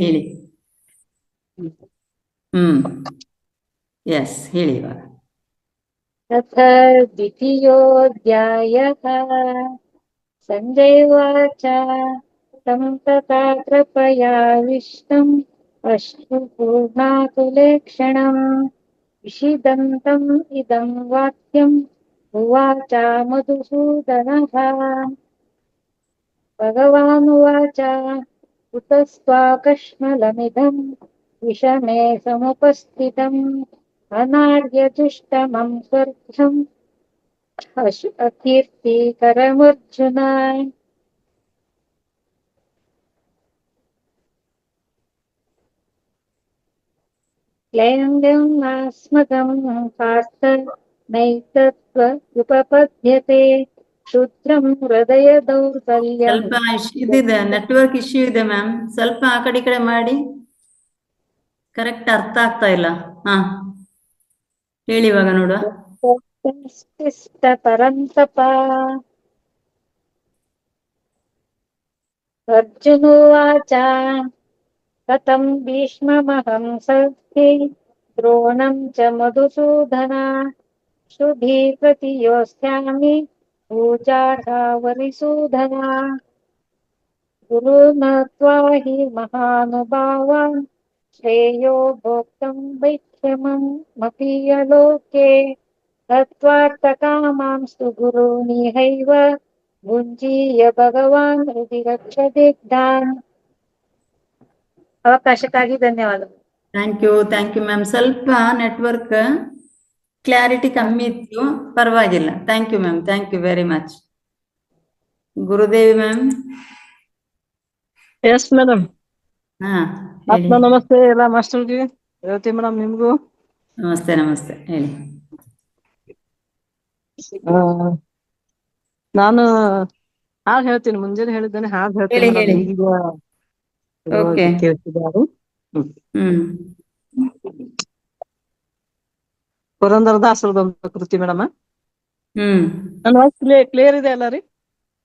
ಎಸ್, ಹೇಳಿ ಇವಾಗ. ತಥ ದ್ವಿತೀಯೋऽಧ್ಯಾಯಃ. ಸಂಜಯ ಉವಾಚ तं तथा कृपयाविष्टम् अश्रुपूर्णाकुलेक्षणम् विषीदन्तम् इदं वाक्यम् उवाच मधुसूदनः. भगवानुवाच कुतस्त्वाकश्मलमिदम् विषमे समुपस्थितम् अनार्यजुष्टमं स्वर्गम् अकीर्तिकरमर्जुन. क्लैङ्गमास्मगं पार्थ नैतत्त्वोपपद्यते क्षुद्रं ಹೃದಯ ದೌರ್ಬಲ್ಯ. ಸ್ವಲ್ಪ ಇದಿದೆ, ನೆಟ್ವರ್ಕ್ ಇಶ್ಯೂ ಇದೆ ಮ್ಯಾಮ್, ಸ್ವಲ್ಪ ಆ ಕಡೆ ಈ ಕಡೆ ಮಾಡಿ. ಕರೆಕ್ಟ್ ಅರ್ಥ ಆಗ್ತಾ ಇಲ್ಲ. ಹೇಳಿ ಇವಾಗ ನೋಡುವ. ಪರಂತಪ. ಅರ್ಜುನೋವಾಚ ಕಥಂ ಭೀಷ್ಮಮಹಂ ಸಖ್ಯೆ ದ್ರೋಣಂ ಚ ಮಧುಸೂದನ ಶುಭಿ ಪ್ರತಿಯೋಸ್ಯಾಮಿ ಪೂಜಾರ್ಹವರಿಸೂದನ. ಗುರುನ ತ್ವಾಹಿ ಮಹಾನುಭಾವಾನ್ ಶ್ರೇಯೋ ಭೋಕ್ತಂ ವೈಕ್ಷಮಂ ಮಪೀಯಲೋಕೆ ತತ್ವಾರ್ಥಕಾಮಾಂಸ್ತು ಗುರುನಿಹೈವ ಭುಂಜೀಯ ಭಗವಾನ್ ಹೃದಿ ರಕ್ಷದಿಗ್ಧಾನ್. ಅವಕಾಶಕ್ಕಾಗಿ ಧನ್ಯವಾದಗಳು. Thank you ma'am. ಸ್ವಲ್ಪ ನೆಟ್ವರ್ಕ್ ಕ್ಲಾರಿಟಿ ಕಮ್ಮಿ ಇತ್ತು, ಪರವಾಗಿಲ್ಲ. Thank you ma'am, thank you very much. Gurudevi ma'am. Yes madam. ನಮಸ್ತೆ ಎಲ್ಲ ಮಾಸ್ಟರ್ಗೆ, ರೇವತಿ ಮೇಡಮ್ ನಿಮ್ಗೂ ನಮಸ್ತೆ, ಹೇಳಿ. ನಾನು ಹಾಡು ಹೇಳ್ತೀನಿ, ಮುಂಜಾನೆ ಹೇಳಿದ್ದೇನೆ, ಹಾಡು ಹೇಳ್ತೀನಿ ಮೇಡಮ್. ಈಗ ಕೇಳ್ತಿದ್ದಾರೆ. ಪುರಂದರದಾಸರದೊಂದು ಕೃತಿ ಮೇಡಮ್. ಹ್ಮ್. ನನ್ನ ವಾಯ್ಸ್ ಕ್ಲಿಯರ್ ಇದೆ ಅಲ್ಲ ರೀ?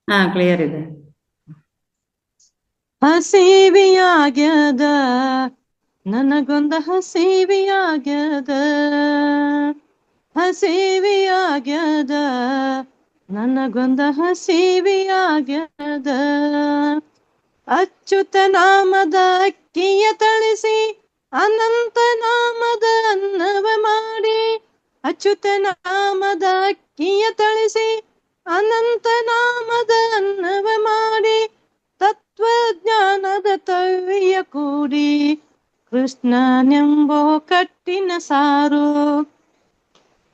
ಹಾ, ಕ್ಲಿಯರ್ ಇದೆ. ಹಸಿವಿಯಾಗ್ಯದ ನನಗೊಂದ ಹಸಿವಿಯಾಗ್ಯದ, ಹಸಿವಿಯಾಗ್ಯದ ನನಗೊಂದ ಹಸಿವಿಯಾಗ್ಯದ. ಅಚ್ಯುತ ನಾಮದ ಅಕ್ಕಿಯ ತಳಿಸಿ ಅನಂತ ನಾಮದ ಅನ್ನವ ಮಾಡಿ, ಅಚ್ಯುತ ನಾಮದ ಅಕ್ಕಿಯ ತಳಿಸಿ ಅನಂತ ನಾಮದ ಅನ್ನವ ಮಾಡಿ, ತತ್ವಜ್ಞಾನದ ತವಿಯ ಕೂಡಿ ಕೃಷ್ಣನೆಂಬೋ ಕಟ್ಟಿನ ಸಾರು.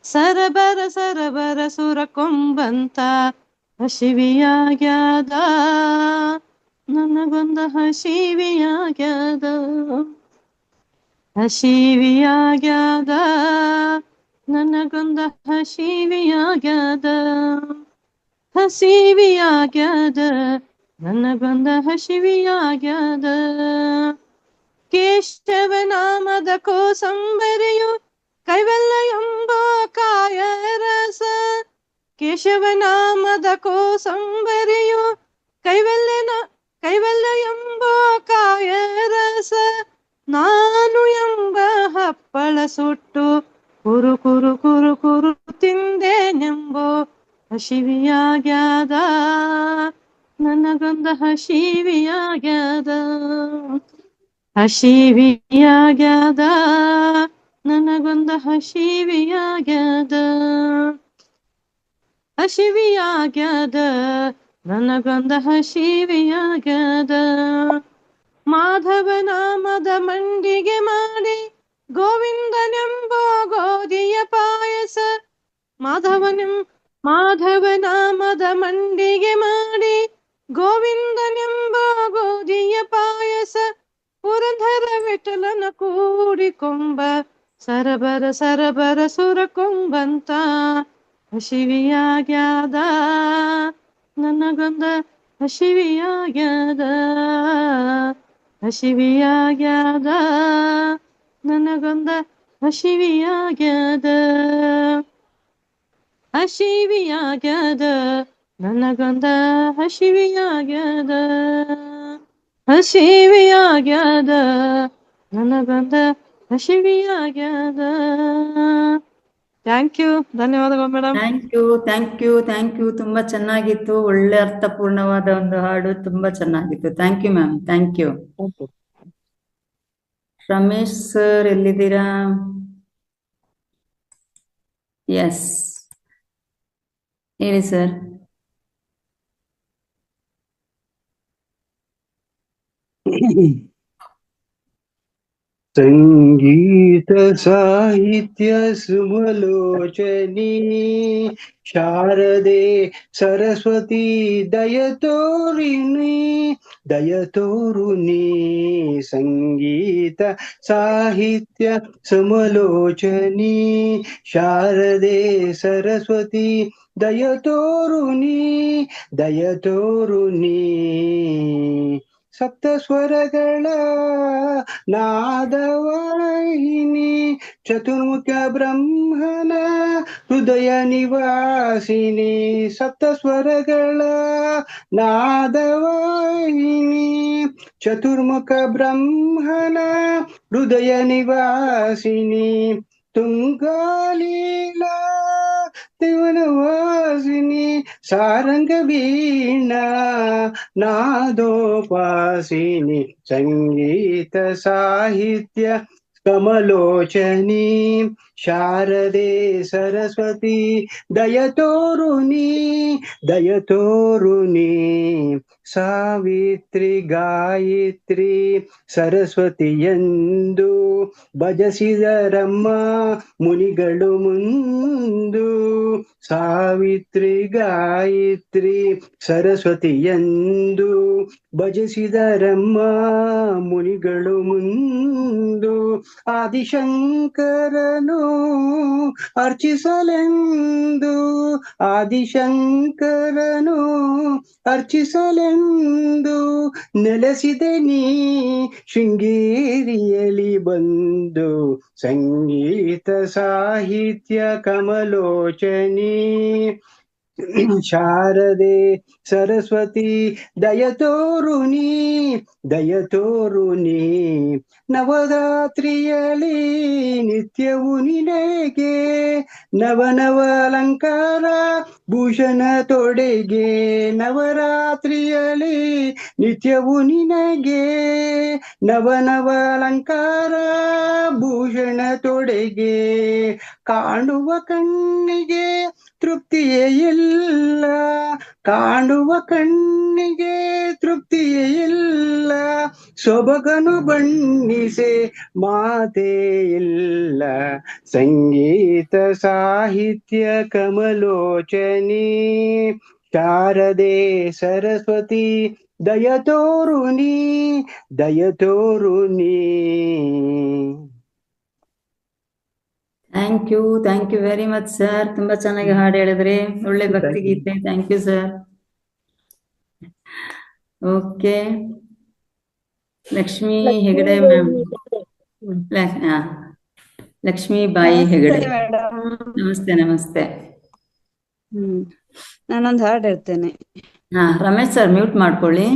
ಸರಬರ ಸರಬರ ಸುರ ಕೊಂಬಂತ ಹಸಿವಿಯಾಗ್ಯದ ನನಗೊಂದ ಹಸಿವಿಯಾಗ್ಯದ, ಹಸಿವಿಯಾಗ್ಯದ ನನಗೊಂದ ಹಸಿವಿಯಾಗ್ಯದ, ಹಸಿವಿಯಾಗ್ಯದ ನನಗೊಂದ ಹಸಿವಿಯಾಗ್ಯದ. ಕೇಶವ ನಾಮದ ಕೋಸಂಬರಿಯು ಕೈವಲ್ಯ ಎಂಬೋ ಕಾಯ ರಸ, ಕೇಶವ ನಾಮದ ಕೋಸಂಬರಿಯು ಕೈವಲ್ಯ ಎಂಬೋ ಕಾಯ ರಸ. ನಾನು ಎಂಬ ಹಪ್ಪಳ ಸುಟ್ಟು ಕುರು ಕುರು ಕುರು ಕುರು ತಿಂದೇನೆಂಬೋ ಹಸಿವಿಯಾಗ್ಯದ ನನಗೊಂದ ಹಸಿವಿಯಾಗ್ಯದ, ಹಸಿವಿಯಾಗ್ಯದ ನನಗೊಂದ ಹಸಿವಿಯಾಗ್ಯದ, ಹಸಿವಿಯಾಗ್ಯದ ನನಗೊಂದ ಹಸಿವಿಯಾಗ್ಯದ. ಮಾಧವ ನಾಮದ ಮಂಡಿಗೆ ಮಾಡಿ ಗೋವಿಂದನೆಂಬೋ ಗೋಧಿಯ ಪಾಯಸ, ಮಾಧವ ನಾಮದ ಮಂಡಿಗೆ ಮಾಡಿ ಗೋವಿಂದನೆಂಬ ಗೋಧಿಯ ಪಾಯಸ. ಪುರಂದರ ವಿಠಲನ ಕೂಡಿಕೊಂಬ ಸರಬರ ಸರಬರ ಸುರ ಕೊಂಬಂತ ಹಸಿವಿಯಾಗ್ಯದ ನನಗೊಂದ ಹಸಿವಿಯಾಗ್ಯದ, ಹಸಿವಿಯಾಗ್ಯದ ನನಗೊಂದ ಹಸಿವಿಯಾಗ್ಯದ, ಹಸಿವಿಯಾಗ್ಯದ ನನಗೊಂದ ಹಸಿವಿಯಾಗ್ಯದ, ಹಸಿವಿಯಾಗ್ಯದ ನನಗೊಂದ ಹಸಿವಿಯಾಗ್ಯದ. ಥ್ಯಾಂಕ್ ಯು, ಧನ್ಯವಾದಗಳು ಮೇಡಮ್. Thank you. ತುಂಬಾ ಚೆನ್ನಾಗಿತ್ತು. ಒಳ್ಳೆ ಅರ್ಥಪೂರ್ಣವಾದ ಒಂದು ಹಾಡು. ತುಂಬಾ ಚೆನ್ನಾಗಿತ್ತು. Thank you ma'am. Thank you. Ramesh sir ಎಲ್ಲಿದ್ದೀರಾ? ಎಸ್, ಹೇಳಿ ಸರ್. ಸಂಗೀತ ಸಾಹಿತ್ಯ ಸುಮಲೋಚನಿ ಶಾರದೆ ಸರಸ್ವತಿ ದಯತೋರಿಣಿ ದಯತೋರುನಿ. ಸಂಗೀತ ಸಾಹಿತ್ಯ ಸುಮಲೋಚನಿ ಶಾರದೆ ಸರಸ್ವತಿ ದಯತೋರುನಿ ದಯತೋರುನಿ. ಸಪ್ತ ಸ್ವರಗಳ ನಾದವಾಹಿನಿ ಚತುರ್ಮುಖ ಬ್ರಹ್ಮನ ಹೃದಯ ನಿವಾಸಿನಿ. ಸಪ್ತ ಸ್ವರಗಳ ನಾದವಾಹಿನಿ ಚತುರ್ಮುಖ ಬ್ರಹ್ಮನ ಹೃದಯ ನಿವಾಸಿನಿ. ತುಂಗಾಲೀಲಾ ತಿವನವಾಸಿನಿ ಸಾರಂಗ ವೀಣಾ ನಾದೋಪಾಸಿನಿ. ಸಂಗೀತ ಸಾಹಿತ್ಯ ಕಮಲೋಚನಿ ಶಾರದೆ ಸರಸ್ವತಿ ದಯತೋರುನಿ ದಯತೋರುನಿ. ಸಾವಿತ್ರಿ ಗಾಯತ್ರಿ ಸರಸ್ವತಿ ಎಂದು ಭಜಸಿದರಮ್ಮ ಮುನಿಗಳು ಮುಂದು. ಸಾವಿತ್ರಿ ಗಾಯತ್ರಿ ಸರಸ್ವತಿ ಎಂದು ಭಜಿಸಿದರಮ್ಮ ಮುನಿಗಳು ಮುಂದು. ಆದಿಶಂಕರನು ಅರ್ಚಿಸಲೆಂದು ಆದಿಶಂಕರನು ಅರ್ಚಿಸಲೆಂದು ಎಂದು ನೆಲೆಸಿದೆ ನೀ ಶೃಂಗೇರಿಯಲಿ ಬಂದು ಸಂಗೀತ ಸಾಹಿತ್ಯ ಕಮಲೋಚನಿ ಶಾರದೆ ಸರಸ್ವತಿ ದಯತೋರುನಿ ದಯತೋರುನಿ ನವರಾತ್ರಿಯಲಿ ನಿತ್ಯವು ನಿನಗೆ ನವನವ ಅಲಂಕಾರ ಭೂಷಣ ತೊಡೆಗೆ ನವರಾತ್ರಿಯಲಿ ನಿತ್ಯವು ನಿನಗೆ ನವನವ ಅಲಂಕಾರ ಭೂಷಣ ತೊಡೆಗೆ ಕಾಣುವ ಕಣ್ಣಿಗೆ ತೃಪ್ತಿಯೇ ಇಲ್ಲ ಕಾಣುವ ಕಣ್ಣಿಗೆ ತೃಪ್ತಿಯೇ ಇಲ್ಲ ಸೊಬಗನು ಬಣ್ಣಿಸೆ ಮಾತೇ ಇಲ್ಲ ಸಂಗೀತ ಸಾಹಿತ್ಯ ಕಮಲೋಚನಿ ಶಾರದೆ ಸರಸ್ವತಿ ದಯತೋರುನಿ ದಯತೋರುನಿ. Thank you very much sir. ತುಂಬಾ ಚೆನ್ನಾಗಿ ಹಾಡು ಹೇಳಿದ್ರಿ. ಒಳ್ಳೆ ಭಕ್ತಿ ಗೀತೆ. Thank you sir. Okay, Lakshmi Hegde ma'am. Lakshmi Bai Hegde. ನಮಸ್ತೆ ನಮಸ್ತೆ. ನಾನೊಂದು ಹಾಡು ಹೇಳ್ತೇನೆ. ರಮೇಶ್ ಸರ್ ಮ್ಯೂಟ್ ಮಾಡ್ಕೊಳ್ಳಿ.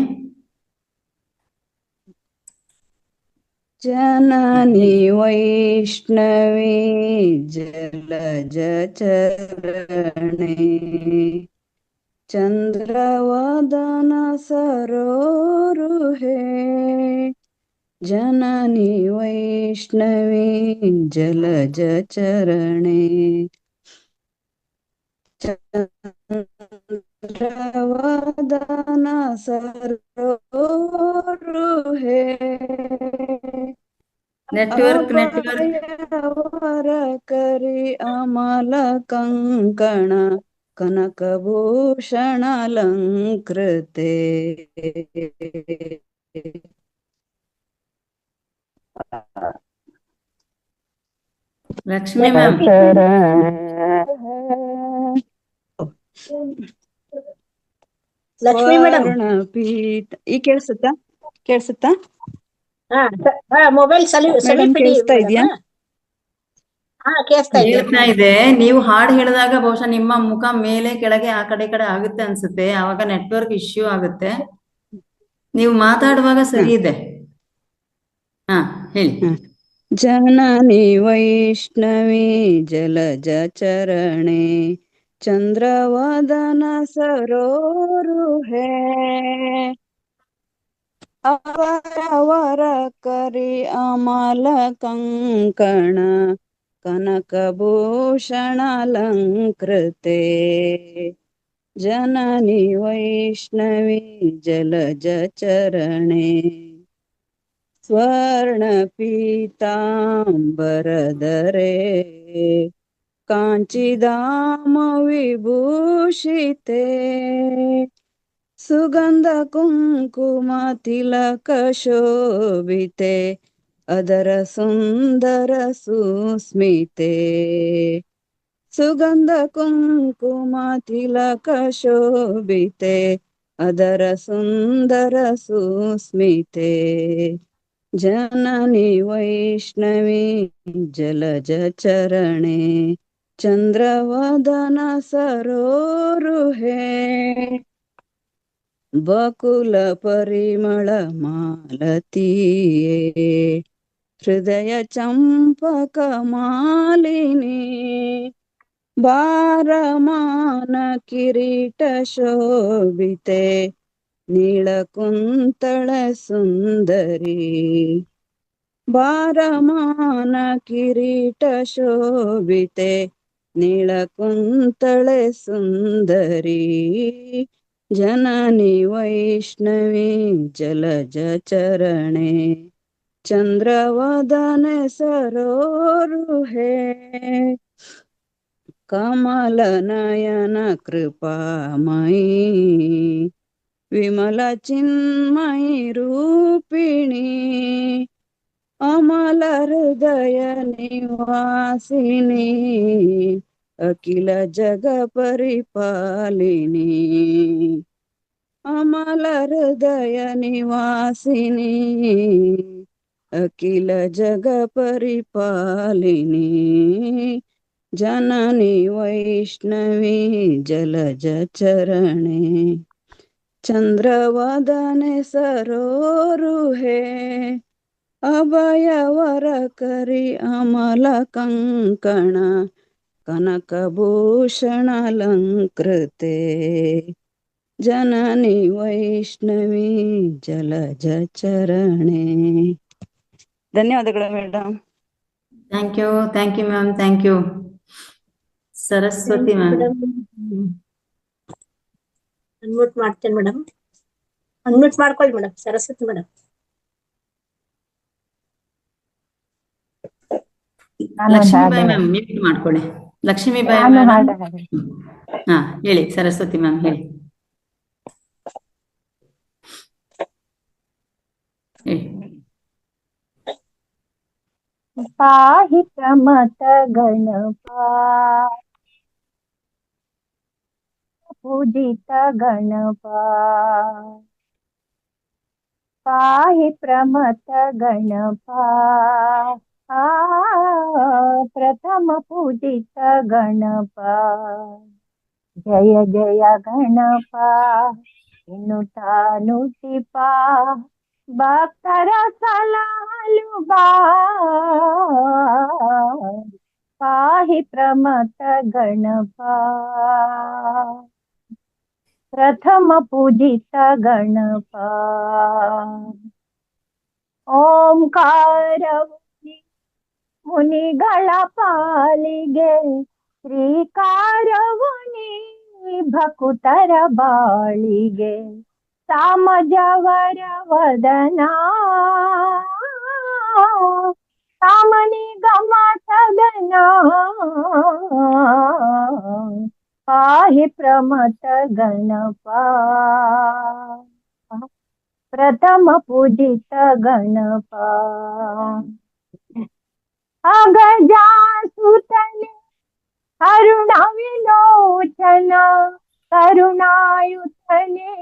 ಜನನಿ ವೈಷ್ಣವಿ ಜಲಜ ಚರಣೆ ಚಂದ್ರವದನ ಸರೋರುಹೇ ಜನನಿ ವೈಷ್ಣವಿ ಜಲಜ ಚರಣೆ ಚಂದ್ರವದನ ಸರೋರುಹೇ ನೆಟ್ವರ್ಕ್ ಅವರ ಕರಿ ಅಮಲ ಕಂಕಣ ಕನಕಭೂಷಣ ಅಲಂಕೃತೆ ಲಕ್ಷ್ಮೀ ಮ್ಯಾಮ್. ಲಕ್ಷ್ಮೀ ಮೇಡಮ್ ಪೀಠ ಈ ಕೇಳಿಸುತ್ತಾ ಮೊಬೈಲ್ ಮೇಡಮ್ ಕೇಳಿಸ್ತಾ ಇದೆಯಾ? ಹೇಳ್ತಾ ಇದೆ. ನೀವು ಹಾಡು ಹೇಳಿದಾಗ ಬಹುಶಃ ನಿಮ್ಮ ಮುಖ ಮೇಲೆ ಕೆಳಗೆ ಆ ಕಡೆ ಈ ಕಡೆ ಆಗುತ್ತೆ ಅನ್ಸುತ್ತೆ. ಆವಾಗ ನೆಟ್ವರ್ಕ್ ಇಶ್ಯೂ ಆಗುತ್ತೆ. ನೀವು ಮಾತಾಡುವಾಗ ಸರಿ ಇದೆ. ಹೇಳಿ. ಜನನಿ ವೈಷ್ಣವಿ ಜಲಜ ಚರಣೆ ಚಂದ್ರವದನ ಸರೋರುಹೇ ಅವರ ಕರಿ ಅಮಲ ಕಂಕಣ ಕನಕಭೂಷಣ ಅಲಂಕೃತೆ ಜನನಿ ವೈಷ್ಣವಿ ಜಲಜ ಚರಣೆ ಸ್ವರ್ಣ ಪೀತಾಂಬರಧರೆ ಕಾಂಚಿಧಾಮ ವಿಭೂಷಿತೆ ಸುಗಂಧ ಕುಂಕುಮ ತಿಲಕ ಶೋಭಿತೆ ಅದರ ಸುಂದರ ಸುಸ್ಮಿತೆ ಸುಗಂಧ ಕುಂಕುಮ ತಿಲಕ ಶೋಭಿತೆ ಅದರ ಸುಂದರ ಸುಸ್ಮಿತೆ ಜನನಿ ವೈಷ್ಣವಿ ಜಲಜ ಚರಣೆ ಚಂದ್ರವದನ ಸರೋರುಹೇ ಬಕುಲ ಪರಿಮಳ ಮಾಲತಿಯೇ ಹೃದಯ ಚಂಪಕ ಮಾಲಿನಿ ಬಾರಮಾನ ಕಿರೀಟ ಶೋಭಿತೆ ನೀಳಕುಂತಳ ಸುಂದರಿ ಬಾರಮಾನ ಕಿರೀಟ ಶೋಭಿತೆ ನೀಳಕುಂತಳೆ ಸುಂದರಿ ಜನನಿ ವೈಷ್ಣವಿ ಜಲಜ ಚರಣೆ ಚಂದ್ರವದನ ಸರೋರುಹೇ ಕಮಲ ನಯನ ಕೃಪಾಮಯಿ ವಿಮಲ ಚಿನ್ಮಯಿ ರೂಪಿಣಿ ಅಮಲ ಹೃದಯ ನಿವಾಸಿನಿ ಅಖಿಲ ಜಗ ಪರಿಪಾಲಿನಿ ಅಮಲ ಹೃದಯ ನಿವಾಸಿನಿ ಅಖಿಲ ಜಗ ಪರಿಪಾಲಿನಿ ಜನನಿ ವೈಷ್ಣವಿ ಜಲಜ ಚರಣೆ ಚಂದ್ರವದನೆ ಸರೋರುಹೆ ಅಭಯವರ ಕರಿ ಅಮಲ ಕಂಕಣ ಕನಕಭೂಷಣ ಅಲಂಕೃತೆ ಜನನಿ ವೈಷ್ಣವಿ ಜಲಜ ಚರಣೆ. ಧನ್ಯವಾದಗಳು madam. Thank you ma'am, thank you. Saraswati ma'am. Unmute ಮಾಡ್ತೇನೆ ಮೇಡಮ್. ಅನ್ಮ್ಯೂಟ್ ಮಾಡ್ಕೊಳ್ಳಿ madam. Saraswati madam. Lakshmibai ma'am mute ಮಾಡ್ಕೊಳ್ಳಿ. ಲಕ್ಷ್ಮೀಬಾಯಿ ಮೇಡಮ್. ಹಾ ಹೇಳಿ ಸರಸ್ವತಿ ಮ್ಯಾಮ್, ಹೇಳಿ. ಪಾಹಿ ಪ್ರಮಥ ಗಣಪ ಪೂಜಿತ ಗಣಪ ಪಾಹಿ ಪ್ರಮಥ ಗಣಪ ಪ್ರಥಮ ಪೂಜಿತ ಗಣಪ ಜಯ ಜಯ ಗಣಪ ಎನ್ನುತ್ತಾನು ಟಿಪ ಭಕ್ತರ ಸಲಹಲು ಬಾ ಪಾಹಿ ಪ್ರಮಥ ಗಣಪ ಪ್ರಥಮ ಪೂಜಿತ ಗಣಪ ಓಂಕಾರವು ಮುನಿಗಳ ಪಾಲಿಗೆ ಶ್ರೀಕಾರವು ನೀ ಭಕುತರ ಬಾಳಿಗೆ ಸಾಮಜವರ ವದನ ಸಾಮನಿ ಗಮ ಸದನ ಪಾಹಿ ಪ್ರಮಥ ಗಣಪ ಪ್ರಥಮ ಪೂಜಿತ ಗಣಪ ಅಗಜಾಸುತನೆ ಅರುಣ ವಿಲೋಚನ ಕರುಣಾಯುತನೆ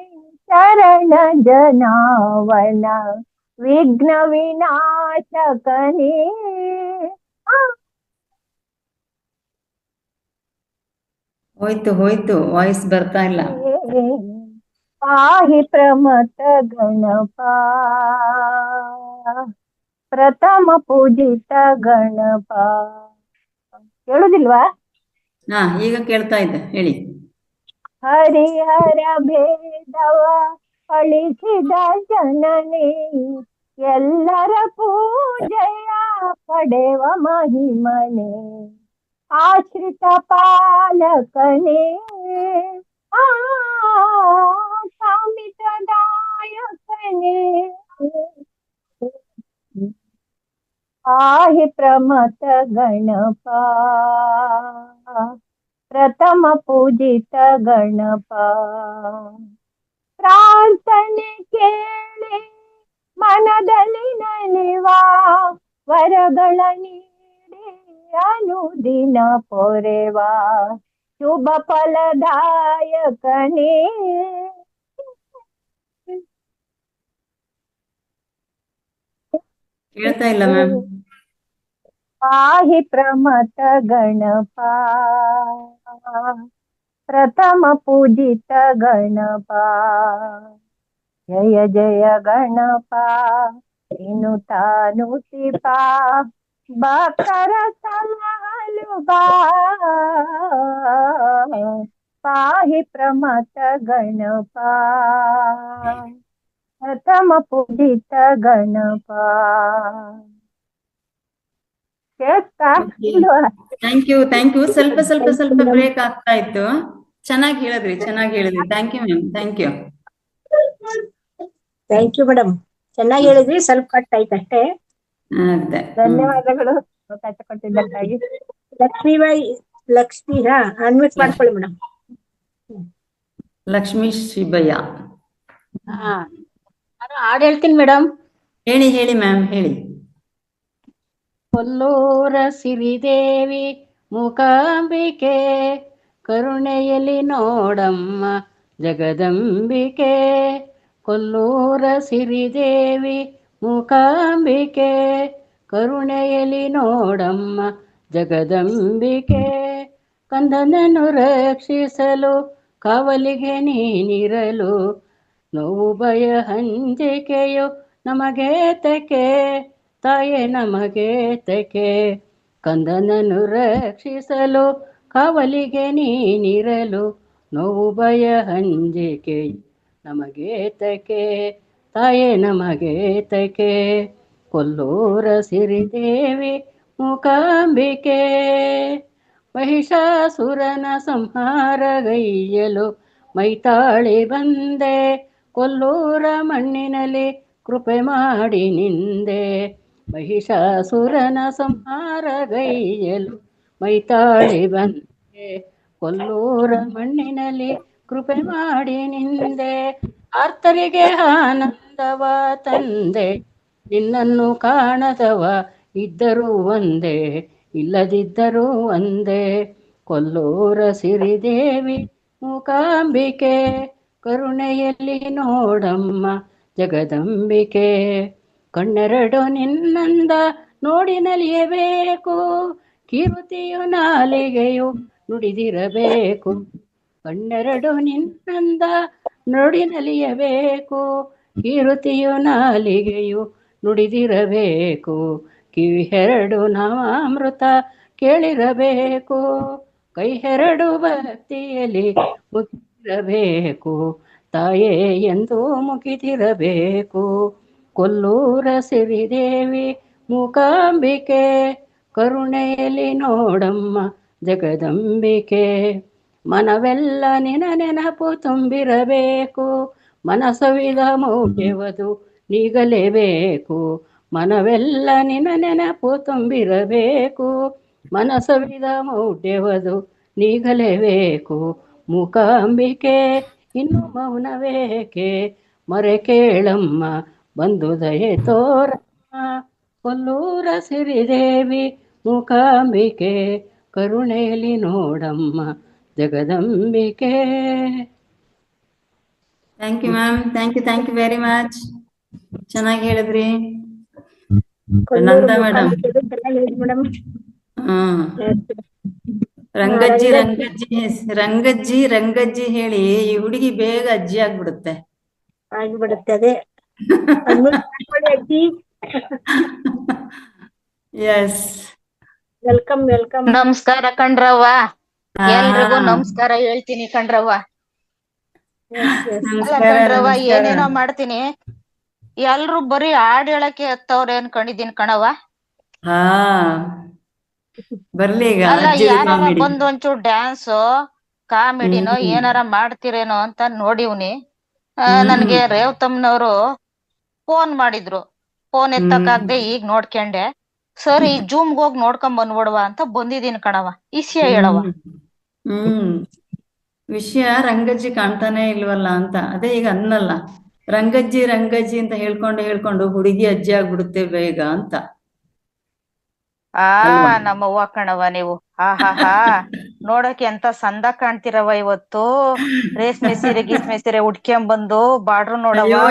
ಶರಣ ಜನಾವನ ವಿಘ್ನ ವಿನಾಶಕನೇ ಹೋಯ್ತು ವಾಯ್ಸ್ ಬರ್ತಾ ಇಲ್ಲ. ಪಾಹಿ ಪ್ರಮಥ ಗಣಪ ಪ್ರಥಮ ಪೂಜಿತ ಗಣಪ. ಕೇಳುದಿಲ್ವಾ? ಹಾ ಈಗ ಕೇಳ್ತಾ ಇದ್ದೆ, ಹೇಳಿ. ಹರಿಹರ ಭೇದವ ಅಳಿಸಿದ ಜನನೇ ಎಲ್ಲರ ಪೂಜೆಯ ಪಡೆವ ಮಹಿಮನೆ ಆಶ್ರಿತ ಪಾಲಕನೇ ಸಾಮಿತದಾಯಕನೇ ಪಾಹಿ ಪ್ರಮಥ ಗಣಪ ಪ್ರಥಮ ಪೂಜಿತ ಗಣಪ. ಪ್ರಾರ್ಥನೆ ಕೇಳಿ ಮನದಲ್ಲಿ ನಲಿವ ವರಗಳ ನೀಡಿ ಅನುದಿನ ಪೊರೆವ ಶುಭ ಫಲದಾಯಕನೇ ಕೇಳ್ತಾ ಇಲ್ಲ ಮ್ಯಾಮ್. ಪಾಹಿ ಪ್ರಮಥ ಗಣಪ ಪ್ರಥಮ ಪೂಜಿತ ಗಣಪ. ಜಯ ಜಯ ಗಣಪ ಎನ್ನುತ್ತಾನು ಟಿಪ ಭಕ್ತರ ಸಲಹಲು ಬಾ ಪಾಹಿ ಪ್ರಮಥ ಗಣಪ ಪ್ರಥಮ ಪೂಜಿತ ಗಣಪ. ಥ್ಯಾಂಕ್ ಯು ಸ್ವಲ್ಪ ಬ್ರೇಕ್ ಆಗ್ತಾ ಇತ್ತು. ಚೆನ್ನಾಗಿ ಹೇಳಿದ್ರಿ. Thank you ma'am, thank you. Thank you madam. ಚೆನ್ನಾಗಿ ಹೇಳಿದ್ರಿ, ಸ್ವಲ್ಪ ಕಟ್ ಆಯ್ತು ಅಷ್ಟೇ. ಧನ್ಯವಾದಗಳು ಅವಕಾಶ ಕೊಟ್ಟಿದ್ದಕ್ಕಾಗಿ. ಲಕ್ಷ್ಮಿ ಅನ್ಮ್ಯೂಟ್ ಮಾಡ್ಕೊಳ್ಳಿ ಮೇಡಮ್. ಲಕ್ಷ್ಮೀ ಶಿಬಯ್ಯ. ನಾನು ಹಾಡು ಹೇಳ್ತೀನಿ ಮೇಡಮ್. ಹೇಳಿ ಮ್ಯಾಮ್, ಹೇಳಿ. ಕೊಲ್ಲೂರ ಸಿರಿದೇವಿ ಮೂಕಾಂಬಿಕೆ ಕರುಣೆಯಲ್ಲಿ ನೋಡಮ್ಮ ಜಗದಂಬಿಕೆ ಕೊಲ್ಲೂರ ಸಿರಿದೇವಿ ಮೂಕಾಂಬಿಕೆ ಕರುಣೆಯಲಿ ನೋಡಮ್ಮ ಜಗದಂಬಿಕೆ ಕಂದನನ್ನು ರಕ್ಷಿಸಲು ಕಾವಲಿಗೆ ನೀನಿರಲು ನೋವು ಭಯ ಹಂಜಿಕೆಯು ನಮಗೆ ತಕೆ ತಾಯೇ ನಮಗೆ ತಕೆ ಕಂದನನ್ನು ರಕ್ಷಿಸಲು ಕಾವಲಿಗೆ ನೀನಿರಲು ನೋವು ಭಯ ಹಂಜಿಕೆಯು ನಮಗೆ ತಕೆ ತಾಯೇ ನಮಗೆ ತಕೆ ಕೊಲ್ಲೂರ ಸಿರಿದೇವಿ ಮೂಕಾಂಬಿಕೆ ಮಹಿಷಾಸುರನ ಸಂಹಾರಗೈಯಲು ಮೈತಾಳಿ ಬಂದೆ ಕೊಲ್ಲೂರ ಮಣ್ಣಿನಲ್ಲಿ ಕೃಪೆ ಮಾಡಿ ನಿಂದೆ ಮಹಿಷಾಸುರನ ಸಂಹಾರಗೈಯಲು ಮೈತಾಳಿ ಬಂದೆ ಕೊಲ್ಲೂರ ಮಣ್ಣಿನಲ್ಲಿ ಕೃಪೆ ಮಾಡಿ ನಿಂದೆ ಆರ್ತರಿಗೆ ಆನಂದವ ತಂದೆ ನಿನ್ನನ್ನು ಕಾಣದವ ಇದ್ದರೂ ಒಂದೇ ಇಲ್ಲದಿದ್ದರೂ ಒಂದೇ ಕೊಲ್ಲೂರ ಸಿರಿದೇವಿ ಮೂಕಾಂಬಿಕೆ ಕರುಣೆಯಲ್ಲಿ ನೋಡಮ್ಮ ಜಗದಂಬಿಕೆ ಕಣ್ಣೆರಡು ನಿನ್ನಂದ ನೋಡಿ ನಲಿಯಬೇಕು ಕೀರುತಿಯು ನಾಲಿಗೆಯು ನುಡಿದಿರಬೇಕು ಕಣ್ಣೆರಡು ನಿನ್ನಂದ ನೋಡಿ ನಲಿಯಬೇಕು ಕೀರುತಿಯು ನಾಲಿಗೆಯು ನುಡಿದಿರಬೇಕು ಕಿವಿಯೆರಡು ನಾಮಾಮೃತ ಕೇಳಿರಬೇಕು ಕೈಯೆರಡು ಭಕ್ತಿಯಲ್ಲಿ ಮುಗಿದಿರಬೇಕು ತಾಯೇ ಎಂದು ಮುಗಿದಿರಬೇಕು ಕೊಲ್ಲೂರ ಸಿರಿದೇವಿ ಮೂಕಾಂಬಿಕೆ ಕರುಣೆಯಲ್ಲಿ ನೋಡಮ್ಮ ಜಗದಂಬಿಕೆ ಮನವೆಲ್ಲ ನಿನ ನೆನಪು ತುಂಬಿರಬೇಕು ಮನಸವಿದ ಮೌಢ್ಯವದು ನೀಗಲೇಬೇಕು ಮನವೆಲ್ಲ ನಿನ ನೆನಪು ತುಂಬಿರಬೇಕು ಮನಸವಿದ ಮೌಢ್ಯವದು ನೀಗಲೇಬೇಕು ಮೂಕಾಂಬಿಕೆ ಇನ್ನು ಮೌನವೇಕೆ ಮೊರೆ ಕೇಳಮ್ಮ ಬಂದು ದಯೆ ತೋರಮ್ಮ ಕೊಲ್ಲೂರ ಸಿರಿದೇವಿ ಮೂಕಾಂಬಿಕೆ ಕರುಣೆಯಲ್ಲಿ ನೋಡಮ್ಮ ಜಗದಂಬಿಕೆ. Thank you ma'am, thank you very much. ಚೆನ್ನಾಗಿ ಹೇಳಿದ್ರಿ ನಂದಾ ಮೇಡಮ್. ಹ್ಮ್ ರಂಗಜ್ಜಿ ರಂಗಜ್ಜಿ ರಂಗಜ್ಜಿ ಹೇಳಿ ಈ ಹುಡುಗಿ ಬೇಗ ಅಜ್ಜಿ ಆಗ್ಬಿಡುತ್ತೆ. ಆಗ್ಬಿಡುತ್ತೆ ಅದೇ ಅಜ್ಜಿ. Yes, welcome welcome. ನಮಸ್ಕಾರ ಕಣ್ರವ್ವ, ಎಲ್ರಿಗೂ ನಮಸ್ಕಾರ ಹೇಳ್ತೀನಿ ಕಣ್ರವ್ವ. ಅಲ್ಲ ಕಣ್ರವ್ವ, ಏನೇನೋ ಮಾಡ್ತೀನಿ, ಎಲ್ರು ಬರೀ ಹಾಡ್ ಹೇಳಕ್ಕೆ ಹತ್ತವ್ರೆ ಅನ್ಕೊಂಡಿದೀನಿ ಕಣವ್ವ. ಹಾ ಬರ್ಲಿ ಈಗ. ಅಲ್ಲ ಯಾರ ಬಂದು ಒಂಚೂರು ಡ್ಯಾನ್ಸ್ ಕಾಮಿಡಿನೋ ಏನಾರ ಮಾಡ್ತಿರೇನೋ ಅಂತ ನೋಡಿವ್ನಿ. ನನ್ಗೆ ರೇವತಮ್ಮನವ್ರು ಫೋನ್ ಮಾಡಿದ್ರು, ಫೋನ್ ಎತ್ತಕ್ಕಾಗ್ದೆ ಈಗ ನೋಡ್ಕೊಂಡೆ. ಸರಿ ಈಗ ಜೂಮ್ಗೆ ಹೋಗಿ ನೋಡ್ಕೊಂಡ್ ಬಂದ್ಬಿಡುವ ಅಂತ ಬಂದಿದೀನಿ ಕಣವ. ವಿಷಯ ಹೇಳವ. ವಿಷಯ ರಂಗಜ್ಜಿ ಕಾಣ್ತಾನೆ ಇಲ್ವಲ್ಲ ಅಂತ. ಅದೇ ಈಗ ಅನ್ನಲ್ಲ, ರಂಗಜ್ಜಿ ರಂಗಜ್ಜಿ ಅಂತ ಹೇಳ್ಕೊಂಡು ಹುಡುಗಿ ಅಜ್ಜಿ ಆಗ್ಬಿಡುತ್ತೆ ಬೇಗ ಅಂತ. ನಮ್ಮವ್ವ ಕಣವ ನೀವು. ಹಾ ನೋಡಕ್ಕೆ ಎಂತ ಸಂದ ಕಾಣ್ತಿರವ ಇವತ್ತು. ರೇಷ್ಮೆ ಸೀರೆ ಉಟ್ಕೊಂಬಂದು ಬಾರ್ಡ್ರು ನೋಡವ.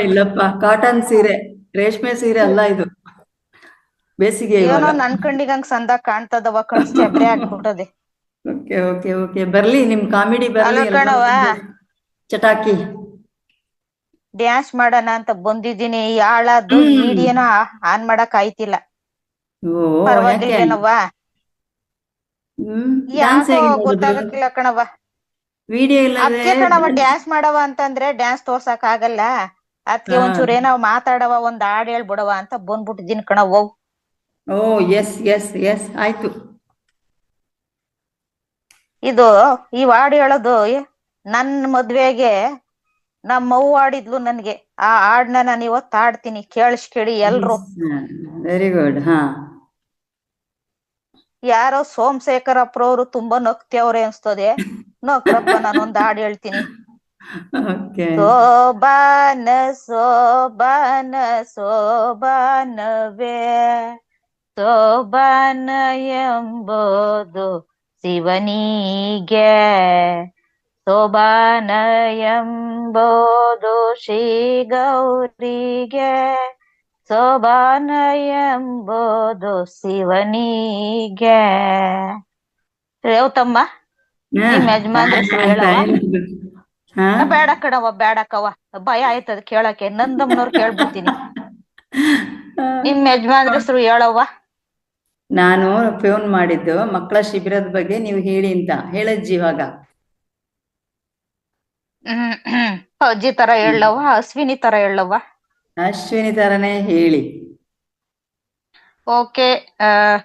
ಇಲ್ಲಪ್ಪ ಕಾಟನ್ ಸೀರೆ, ರೇಷ್ಮೆ ಸೀರೆ ಅಲ್ಲ ಇದು, ಬೇಸಿಗೆ. ಏನೋ ನನ್ ಕಣ್ಣಿಗಂಗ್ ಸಂದ ಕಾಣ್ತದವ, ಕಣ್ ಚಬ್ರೆ ಆಗ್ಬಿಟ್ಟದೆ. ಓಕೆ ಬರ್ಲಿ ನಿಮ್ ಕಾಮಿಡಿ ಬರ್ಲಿ ಕಣವ. ಚಟಾಕಿ ಡ್ಯಾನ್ಸ್ ಮಾಡೋಣ ಅಂತ ಬಂದಿದ್ದೀನಿ. ಯಾಳದ್ದು ವಿಡಿಯೋನ ಆನ್ ಮಾಡಕ್ ಆಯ್ತಿಲ್ಲ. ಪರವಾಗಿಲ್ಲೇನವ್ವ? ಯಾಕೋ ಗೊತ್ತಾಗಕ್ಕಿಲ್ಲ ಕಣವ. ವಿಡಿಯೋ ಇಲ್ಲ ಅದಕ್ಕೆ ಕಣವ ಡ್ಯಾನ್ಸ್ ಮಾಡವ ಅಂತಂದ್ರೆ ಡ್ಯಾನ್ಸ್ ತೋರ್ಸಕ್ ಆಗಲ್ಲ. ಅದಕ್ಕೆ ಒಂಚೂರ್ ಏನಾವ್ ಮಾತಾಡವ, ಒಂದ್ ಹಾಡ್ ಹೇಳ್ಬಿಡವ ಅಂತ ಬಂದ್ಬಿಟ್ಟಿದೀನಿ ಕಣವ್ವ. ಎಸ್ ಆಯ್ತು. ಇದು ಈ ಹಾಡ್ ಹೇಳೋದು ನನ್ ಮದ್ವೆಗೆ ನಮ್ಮವ್ವ ಹಾಡಿದ್ಲು ನನ್ಗೆ. ಆ ಹಾಡ್ನ ನಾನು ಇವತ್ತು ಹಾಡ್ತೀನಿ, ಕೇಳಿ ಎಲ್ರು. Very good. ಹಾ, ಯಾರೋ ಸೋಮಶೇಖರಪ್ಪರವ್ರು ತುಂಬಾ ನಗ್ತವ್ರೆ ಅನ್ಸ್ತದೆ. ನಗ್ರಪ್ಪ, ನಾನೊಂದ್ ಹಾಡ್ ಹೇಳ್ತೀನಿ. ಸೋಬಾನ ಸೋಬಾನ ಸೋಬಾನವೇ ಸೋಬಾನ ಎಂಬುದು ಶಿವನಿಗೆ, ಸೋಬಾನ ಎಂಬುದು ಶ್ರೀ ಗೌರಿಗೆ, ಸೋಬಾನ ಎಂಬುದು ಶಿವನಿಗೆ. ರೇವತಮ್ಮ, ನಿಮ್ ಯಜಮಾನ್ರ ಹೆಸರು ಹೇಳವ. ಬೇಡ ಕಣವ, ಬೇಡ ಕವ, ಭಯ ಆಯ್ತದ ಕೇಳಕ್ಕೆ. ನಂದಮ್ಮನವ್ರು ಕೇಳ್ಬಿಡ್ತೀನಿ. ನಿಮ್ ಯಜಮಾನ್ರ ಹೆಸರು ಹೇಳವ್ವ. ನಾನು ಫೋನ್ ಮಾಡಿದ್ದು ಮಕ್ಕಳ ಶಿಬಿರದ ಬಗ್ಗೆ ನೀವು ಹೇಳಿ ಅಂತ. ಹೇಳಜ್ಜಿ ಇವಾಗ. ಅಜ್ಜಿ ತರ ಹೇಳವ್ವ, ಅಶ್ವಿನಿ ತರ ಹೇಳವ್ವ? ಅಶ್ವಿನಿ ತರನೇ ಹೇಳಿ. ಓಕೆ,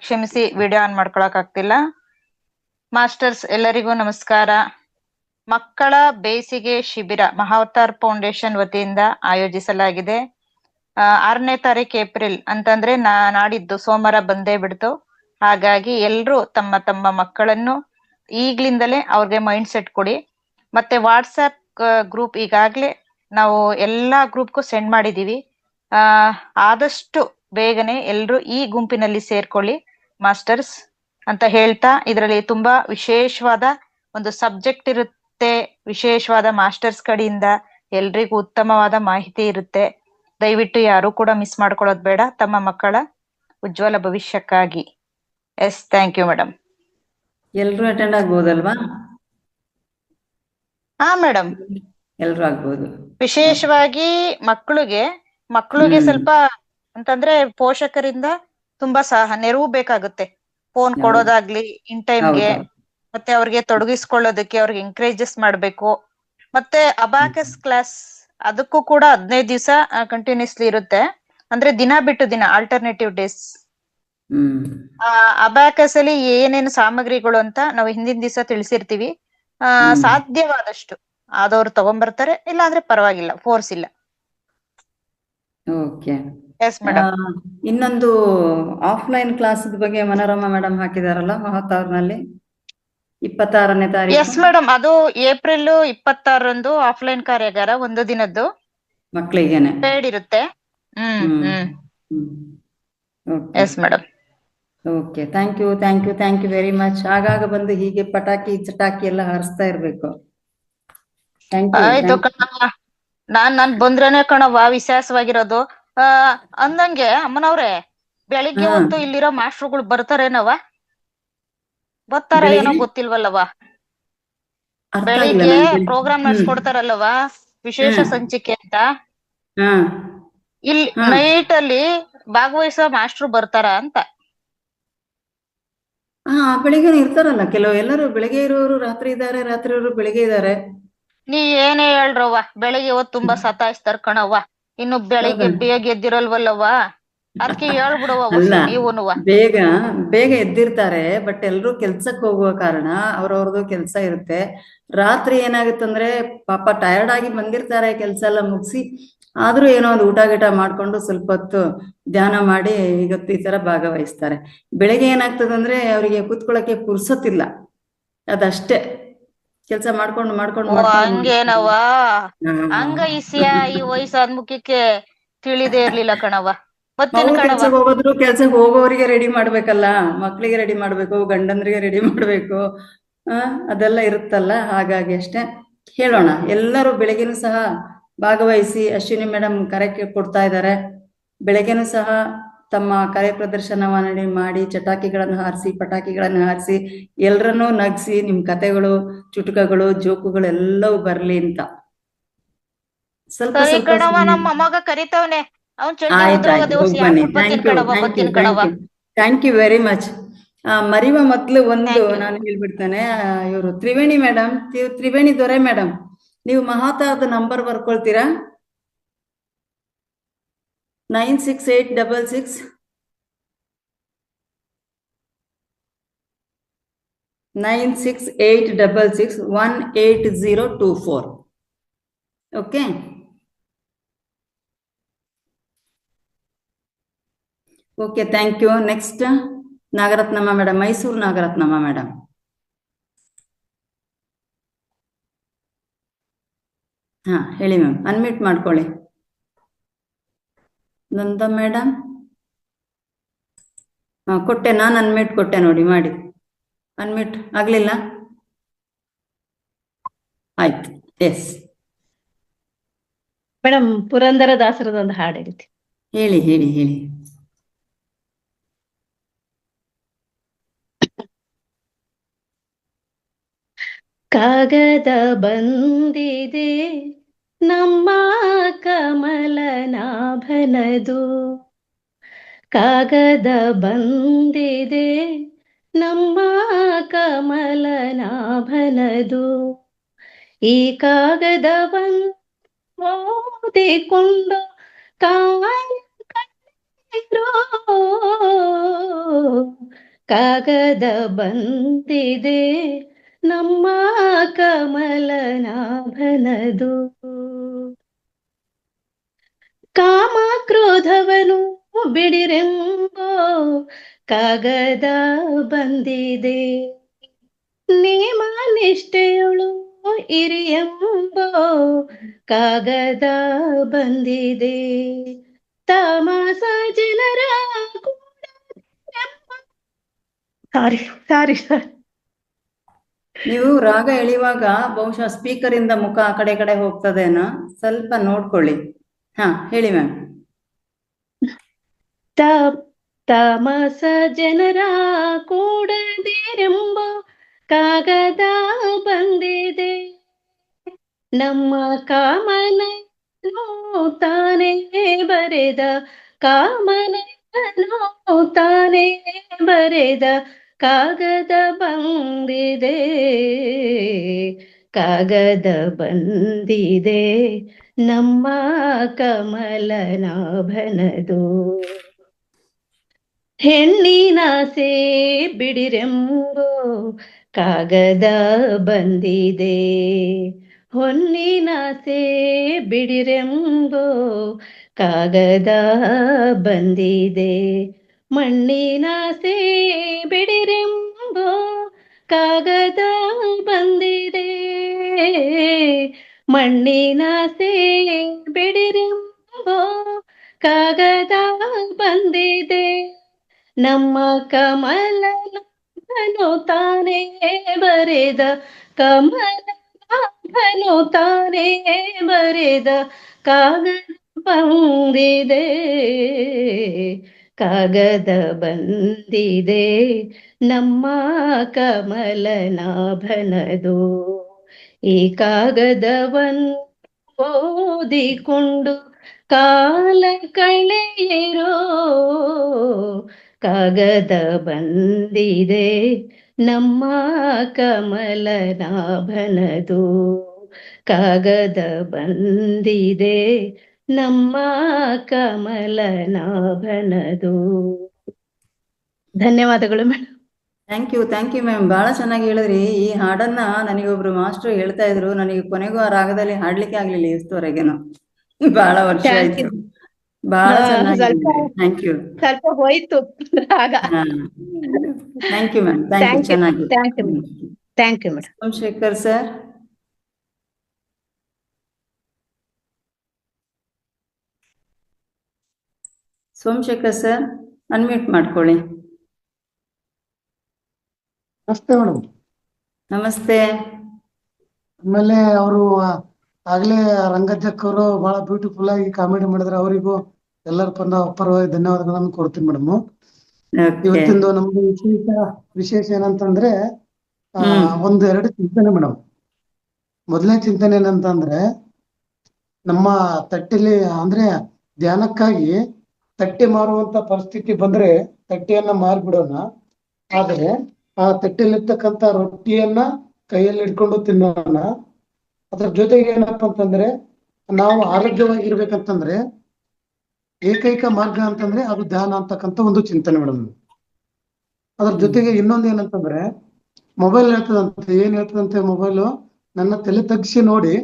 ಕ್ಷಮಿಸಿ, ವಿಡಿಯೋ ಆನ್ ಮಾಡ್ಕೊಳಕ್ ಆಗ್ತಿಲ್ಲ. ಮಾಸ್ಟರ್ಸ್ ಎಲ್ಲರಿಗೂ ನಮಸ್ಕಾರ. ಮಕ್ಕಳ ಬೇಸಿಗೆ ಶಿಬಿರ ಮಹಾವತಾರ್ ಫೌಂಡೇಶನ್ ವತಿಯಿಂದ ಆಯೋಜಿಸಲಾಗಿದೆ. 6ನೇ ತಾರೀಕು ಏಪ್ರಿಲ್ ಅಂತಂದ್ರೆ ನಾಡಿದ್ದು ಸೋಮವಾರ ಬಂದೇ ಬಿಡ್ತು. ಹಾಗಾಗಿ ಎಲ್ರು ತಮ್ಮ ತಮ್ಮ ಮಕ್ಕಳನ್ನು ಈಗ್ಲಿಂದಲೇ ಅವ್ರಿಗೆ ಮೈಂಡ್ ಸೆಟ್ ಕೊಡಿ. ಮತ್ತೆ ವಾಟ್ಸ್ಆಪ್ ಗ್ರೂಪ್ ಈಗಾಗ್ಲೇ ನಾವು ಎಲ್ಲಾ ಗ್ರೂಪ್ಗೂ ಸೆಂಡ್ ಮಾಡಿದೀವಿ. ಆದಷ್ಟು ಬೇಗನೆ ಎಲ್ರು ಈ ಗುಂಪಿನಲ್ಲಿ ಸೇರ್ಕೊಳ್ಳಿ ಮಾಸ್ಟರ್ಸ್ ಅಂತ ಹೇಳ್ತಾ, ಇದರಲ್ಲಿ ತುಂಬಾ ವಿಶೇಷವಾದ ಒಂದು ಸಬ್ಜೆಕ್ಟ್ ಇರುತ್ತೆ. ವಿಶೇಷವಾದ ಮಾಸ್ಟರ್ಸ್ ಕಡೆಯಿಂದ ಎಲ್ರಿಗೂ ಉತ್ತಮವಾದ ಮಾಹಿತಿ ಇರುತ್ತೆ. ದಯವಿಟ್ಟು ಯಾರು ಕೂಡ ಮಿಸ್ ಮಾಡ್ಕೊಳ್ಳೋದು ಬೇಡ, ತಮ್ಮ ಮಕ್ಕಳ ಉಜ್ವಲ ಭವಿಷ್ಯಕ್ಕಾಗಿ. Yes, thank you madam. ಎಲ್ರು ಅಟೆಂಡ್ ಆಗ್ಬೋದಲ್ವಾ? ಹಾ ಮೇಡಮ್, ಎಲ್ರು ಆಗ್ಬೋದು. ವಿಶೇಷವಾಗಿ ಮಕ್ಕಳಿಗೆ ಸ್ವಲ್ಪ ಅಂತಂದ್ರೆ ಪೋಷಕರಿಂದ ತುಂಬಾ ನೆರವು ಬೇಕಾಗುತ್ತೆ. ಫೋನ್ ಕೊಡೋದಾಗ್ಲಿ ಇನ್ ಟೈಮ್ಗೆ, ಮತ್ತೆ ಅವ್ರಿಗೆ ತೊಡಗಿಸ್ಕೊಳ್ಳೋದಕ್ಕೆ ಅವ್ರಿಗೆ ಎಂಕರೇಜಸ್ ಮಾಡ್ಬೇಕು. ಮತ್ತೆ ಅಬಾಕಸ್ ಕ್ಲಾಸ್ ಅದಕ್ಕೂ ಕೂಡ 15 ದಿವಸ ಕಂಟಿನ್ಯೂಸ್ಲಿ ಇರುತ್ತೆ. ಅಂದ್ರೆ ದಿನ ಬಿಟ್ಟು ದಿನ, ಆಲ್ಟರ್ನೇಟಿವ್ ಡೇಸ್. ಅಬಾಕಸ್ ಅಲ್ಲಿ ಏನೇನು ಸಾಮಗ್ರಿಗಳು ಅಂತ ನಾವು ಹಿಂದಿನ ದಿವಸ ತಿಳಿಸಿರ್ತೀವಿ. ಸಾಧ್ಯವಾದಷ್ಟು ಆದವ್ರು ತಗೊಂಡ್ಬರ್ತಾರೆ, ಇಲ್ಲ ಅಂದ್ರೆ ಪರವಾಗಿಲ್ಲ, ಫೋರ್ಸ್ ಇಲ್ಲ. ಓಕೆ. Yes madam. ಇನ್ನೊಂದು ಆಫ್ಲೈನ್ ಕ್ಲಾಸ್ ಬಗ್ಗೆ ಮನೋರಮಾ ಮೇಡಮ್ ಹಾಕಿದಾರಲ್ಲ ಮಹತಾರ್ನಲ್ಲಿ 26ನೇ ತಾರೀಕು. ಎಸ್ ಮೇಡಮ್, ಅದು ಏಪ್ರಿಲ್ 26ರಂದು ಆಫ್ಲೈನ್ ಕಾರ್ಯಾಗಾರ, ಒಂದು ದಿನದ್ದು ಮಕ್ಕಳಿಗೆನೆ ಪೇಡ್ ಇರುತ್ತೆ. Yes madam. Okay, thank you very much. ಆಗಾಗ ಬಂದು ಹೀಗೆ ಪಟಾಕಿ ಚಟಾಕಿ ಎಲ್ಲ ಹಾರಿಸ್ತಾ ಇರ್ಬೇಕು. ಆಯ್ತು ಕಣವ್ವ, ನಾನ್ ಬಂದ್ರೇನೆ ಕಣವ್ವ ವಿಶ್ವಾಸವಾಗಿರೋದು. ಅಂದಂಗೆ ಅಮ್ಮನವ್ರೆ, ಬೆಳಿಗ್ಗೆ ಹೊತ್ತು ಇಲ್ಲಿರೋ ಮಾಸ್ಟರ್ಗಳು ಬರ್ತಾರೇನವ? ಬರ್ತಾರ ಏನೋ ಗೊತ್ತಿಲ್ವಲ್ಲವ. ಬೆಳಿಗ್ಗೆ ಪ್ರೋಗ್ರಾಮ್ ನಡ್ಸ್ಕೊಡ್ತಾರಲ್ಲವ, ವಿಶೇಷ ಸಂಚಿಕೆ ಅಂತ. ಇಲ್ಲಿ ನೈಟ್ ಅಲ್ಲಿ ಭಾಗವಹಿಸೋ ಮಾಸ್ಟರ್ ಬರ್ತಾರ ಅಂತ. ಬೆಳಿಗ್ಗೆ ಇರ್ತಾರಲ್ಲ ಕೆಲವು. ಎಲ್ಲರೂ ಬೆಳಿಗ್ಗೆ ಇರೋರು ರಾತ್ರಿ ಇದಾರೆ, ರಾತ್ರಿ ಇರೋರು ಬೆಳಿಗ್ಗೆ ಇದಾರೆ. ನೀ ಏನೇ ಹೇಳ್ರವ್ವ, ಬೆಳಿಗ್ಗೆ ಹೊತ್ತು ತುಂಬಾ ಸತಾಯಿಸ್ತಾರ ಕಣವ್ವ. ಇನ್ನು ಬೆಳಿಗ್ಗೆ ಬೇಗ ಎದ್ದಿರಲ್ವಲ್ಲವ್ವ, ಅದಕ್ಕೆ ಹೇಳ್ಬಿಡವ್ವ ನೀವುನುವ. ಬೇಗ ಎದ್ದಿರ್ತಾರೆ, ಬಟ್ ಎಲ್ರು ಕೆಲ್ಸಕ್ಕೆ ಹೋಗುವ ಕಾರಣ ಅವ್ರವ್ರದ್ದು ಕೆಲ್ಸ ಇರುತ್ತೆ. ರಾತ್ರಿ ಏನಾಗುತ್ತಂದ್ರೆ ಪಾಪ ಟಯರ್ಡ್ ಆಗಿ ಬಂದಿರ್ತಾರೆ, ಕೆಲ್ಸ ಎಲ್ಲ ಮುಗಿಸಿ. ಆದ್ರೂ ಏನೋ ಒಂದು ಊಟ ಗೀಟ ಮಾಡ್ಕೊಂಡು ಸ್ವಲ್ಪ ಹೊತ್ತು ಧ್ಯಾನ ಮಾಡಿ ಇವತ್ತು ಈ ತರ ಭಾಗವಹಿಸ್ತಾರೆ. ಬೆಳಿಗ್ಗೆ ಏನಾಗ್ತದಂದ್ರೆ ಅವರಿಗೆ ಕೂತ್ಕೊಳ್ಳಕ್ಕೆ ಪುರ್ಸೊತ್ತಿಲ್ಲ, ಅದಷ್ಟೇ. ಕೆಲ್ಸ ಮಾಡ್ಕೊಂಡು ಹಂಗೇನವ್ವ, ಹಂಗ ಈ ವಯಸ್ಸಾದ ಮುಖಕ್ಕೆ ತಿಳಿದೇ ಇರ್ಲಿಲ್ಲ ಕಣವ್ವ. ಕೆಲ್ಸಕ್ಕೆ ಹೋಗೋರಿಗೆ ರೆಡಿ ಮಾಡ್ಬೇಕಲ್ಲ, ಮಕ್ಳಿಗೆ ರೆಡಿ ಮಾಡ್ಬೇಕು, ಗಂಡಂದ್ರಿಗೆ ರೆಡಿ ಮಾಡ್ಬೇಕು, ಅದೆಲ್ಲ ಇರುತ್ತಲ್ಲ. ಹಾಗಾಗಿ ಅಷ್ಟೇ ಹೇಳೋಣ. ಎಲ್ಲರೂ ಬೆಳಗ್ಗೆನೂ ಸಹ ಭಾಗವಹಿಸಿ. ಅಶ್ವಿನಿ ಮೇಡಮ್ ಕರೆ ಕೊಡ್ತಾ ಇದ್ದಾರೆ. ಬೆಳಗ್ಗೆನೂ ಸಹ ತಮ್ಮ ಕರೆ ಪ್ರದರ್ಶನವನ್ನು ಮಾಡಿ ಚಟಾಕಿಗಳನ್ನು ಹಾರಿಸಿ, ಪಟಾಕಿಗಳನ್ನು ಹಾರಿಸಿ, ಎಲ್ಲರನ್ನೂ ನಗಿಸಿ, ನಿಮ್ ಕತೆಗಳು, ಚುಟುಕಗಳು, ಜೋಕುಗಳು ಎಲ್ಲವೂ ಬರ್ಲಿ ಅಂತ. ಸ್ವಲ್ಪ ನಮ್ಮ ಮಗ ಕರಿತವನೆ. Thank you very much. ಮರಿವ ಮೊದ್ಲು ನಾನು ಹೇಳ್ಬಿಡ್ತೇನೆ. ಇವರು ತ್ರಿವೇಣಿ ಮೇಡಮ್, ತ್ರಿವೇಣಿ ದೊರೆ ಮೇಡಮ್, ನೀವು ಮಹಾತಾದ ನಂಬರ್ ಬರ್ಕೊಳ್ತೀರಾ? 9686 9686 18024. Okay. Okay, thank you. Next Nagarathnamma madam, Mysuru Nagarathnamma madam. ಹೇಳಿ ಮ್ಯಾಮ್, ಅನ್ಮ್ಯೂಟ್ ಮಾಡ್ಕೊಳ್ಳಿ. ನಂದ ಮೇಡಮ್ ಕೊಟ್ಟೆ, ನಾನು ಅನ್ಮ್ಯೂಟ್ ಕೊಟ್ಟೆ ನೋಡಿ, ಮಾಡಿ. ಅನ್ಮ್ಯೂಟ್ ಆಗ್ಲಿಲ್ಲ. ಆಯ್ತು. ಎಸ್, ಮೇಡಮ್ ಪುರಂದರ ದಾಸರದ ಒಂದು ಹಾಡು ಹೇಳ್ತೀನಿ. ಹೇಳಿ ಹೇಳಿ ಹೇಳಿ. ಕಾಗದ ಬಂದಿದೆ ನಮ್ಮ ಕಮಲನಾಭನದು, ಕಾಗದ ಬಂದಿದೆ ನಮ್ಮ ಕಮಲನಾಭನದು, ಈ ಕಾಗದವನ್ನು ಓದಿಕೊಂಡು ಕಾಯಿರೋ, ಕಾಗದ ಬಂದಿದೆ ನಮ್ಮ ಕಮಲನಾಭನದು, ಕಾಮ ಕ್ರೋಧವನು ಬಿಡಿರೆಂಬೋ ಕಾಗದ ಬಂದಿದೆ, ನೇಮ ನಿಷ್ಠೆಯೊಳು ಇರಿಯೆಂಬೋ ಕಾಗದ ಬಂದಿದೆ, ತಾಮಸ ಜನರ ಸಾರಿ ಸರ್. ನೀವು ರಾಗ ಎಳೆಯುವಾಗ ಬಹುಶಃ ಸ್ಪೀಕರ್ ಇಂದ ಮುಖ ಆ ಕಡೆ ಕಡೆ ಹೋಗ್ತದೇನೋ, ಸ್ವಲ್ಪ ನೋಡ್ಕೊಳ್ಳಿ. ಹಾ, ಹೇಳಿ ಮ್ಯಾಮ್. ತಾಮಸ ಜನರ ಕೂಡದಿರೆಂಬ ಕಾಗದ ಬಂದಿದೆ, ನಮ್ಮ ಕಾಮನನ್ನು ತಾನೇ ಬರೆದ, ಕಾಮನನ್ನು ತಾನೇ ಬರೆದ ಕಾಗದ ಬಂದಿದೆ, ಕಾಗದ ಬಂದಿದೆ ನಮ್ಮ ಕಮಲನಾಭನದು, ಹೆಣ್ಣಿನಾಸೆ ಬಿಡಿರೆಂಬೋ ಕಾಗದ ಬಂದಿದೆ, ಹೊನ್ನಿನಾಸೆ ಬಿಡಿರೆಂಬೋ ಕಾಗದ ಬಂದಿದೆ, ಮಣ್ಣಿನಾಸೆ ಬಿಡಿರೆಂಬೋ ಕಾಗದ ಬಂದಿದೆ, ಮಣ್ಣಿನಾಸೆ ಬಿಡಿರೆಂಬೋ ಕಾಗದ ಬಂದಿದೆ, ನಮ್ಮ ಕಮಲನಾಭನು ತಾನೇ ಬರೆದ, ಕಮಲನಾಭನು ತಾನೇ ಬರೆದ ಕಾಗದ ಬಂದಿದೆ, ಕಾಗದ ಬಂದಿದೆ ನಮ್ಮ ಕಮಲನಾಭನದು, ಈ ಕಾಗದವನ್ನು ಓದಿಕೊಂಡು ಕಾಲ ಕಳೆಯಿರೋ, ಕಾಗದ ಬಂದಿದೆ ನಮ್ಮ ಕಮಲನಾಭನದು, ಕಾಗದ ಬಂದಿದೆ ನಮ್ಮ ಕಮಲನಾಭನದು. ಧನ್ಯವಾದಗಳು ಮೇಡಮ್. ಥ್ಯಾಂಕ್ ಯು ಮ್ಯಾಮ್, ಬಹಳ ಚೆನ್ನಾಗಿ ಹೇಳಿದ್ರಿ. ಈ ಹಾಡನ್ನ ನನಗೊಬ್ರು ಮಾಸ್ಟರ್ ಹೇಳ್ತಾ ಇದ್ರು, ನನಗೆ ಕೊನೆಗೂ ಆ ರಾಗದಲ್ಲಿ ಹಾಡ್ಲಿಕ್ಕೆ ಆಗ್ಲಿಲ್ಲ ಇಷ್ಟವರೆಗೇನು, ಬಹಳ ವರ್ಷ ಆಯ್ತು. ಬಹಳ ಚೆನ್ನಾಗಿ. Thank you. ಸ್ವಲ್ಪ ಹೋಯ್ತು ರಾಗ. Thank you ma'am, thank you. ಚೆನ್ನಾಗಿ. Thank you madam. Somashekhar sir. Somashekhar sir, unmute ಮಾಡ್ಕೊಳ್ಳಿ. ನಮಸ್ತೆ ಮೇಡಮ್. ನಮಸ್ತೆ. ಆಮೇಲೆ ಅವರು ಆಗ್ಲೇ ರಂಗಜ್ಜಕ್ಕವರು ಬಹಳ ಬ್ಯೂಟಿಫುಲ್ ಆಗಿ ಕಾಮಿಡಿ ಮಾಡಿದ್ರೆ, ಅವರಿಗೂ ಎಲ್ಲರ ಪರವಾಗಿ ಧನ್ಯವಾದಗಳನ್ನು ಕೊಡ್ತೀನಿ ಮೇಡಮ್. ಇವತ್ತಿಂದು ನಮ್ದು ವಿಶೇಷ ಏನಂತಂದ್ರೆ ಎರಡು ಚಿಂತನೆ ಮೇಡಮ್. ಮೊದಲನೇ ಚಿಂತನೆ ಏನಂತಂದ್ರೆ, ನಮ್ಮ ತಟ್ಟೆಲಿ ಅಂದ್ರೆ ಧ್ಯಾನಕ್ಕಾಗಿ ತಟ್ಟೆ ಮಾರುವಂತ ಪರಿಸ್ಥಿತಿ ಬಂದ್ರೆ ತಟ್ಟೆಯನ್ನ ಮಾರ್ಬಿಡೋಣ, ಆದ್ರೆ ಆ ತಟ್ಟೆಲಿರ್ತಕ್ಕಂಥ ರೊಟ್ಟಿಯನ್ನ ಕೈಯಲ್ಲಿ ಹಿಡ್ಕೊಂಡು ತಿನ್ನೋಣ. ಅದ್ರ ಜೊತೆಗೆ ಏನಪ್ಪಾ ಅಂತಂದ್ರೆ, ನಾವು ಆರೋಗ್ಯವಾಗಿರ್ಬೇಕಂತಂದ್ರೆ ಏಕೈಕ ಮಾರ್ಗ ಅಂತಂದ್ರೆ ಅದು ಧ್ಯಾನ ಅಂತಕ್ಕಂಥ ಒಂದು ಚಿಂತನೆ ಮೇಡಮ್. ಅದ್ರ ಜೊತೆಗೆ ಇನ್ನೊಂದು ಏನಂತಂದ್ರೆ, ಮೊಬೈಲ್ ಹೇಳ್ತದಂತೆ, ಏನ್ ಹೇಳ್ತದಂತೆ ಮೊಬೈಲು, ನನ್ನ ತಲೆ ತಗ್ಸಿ ನೋಡಿ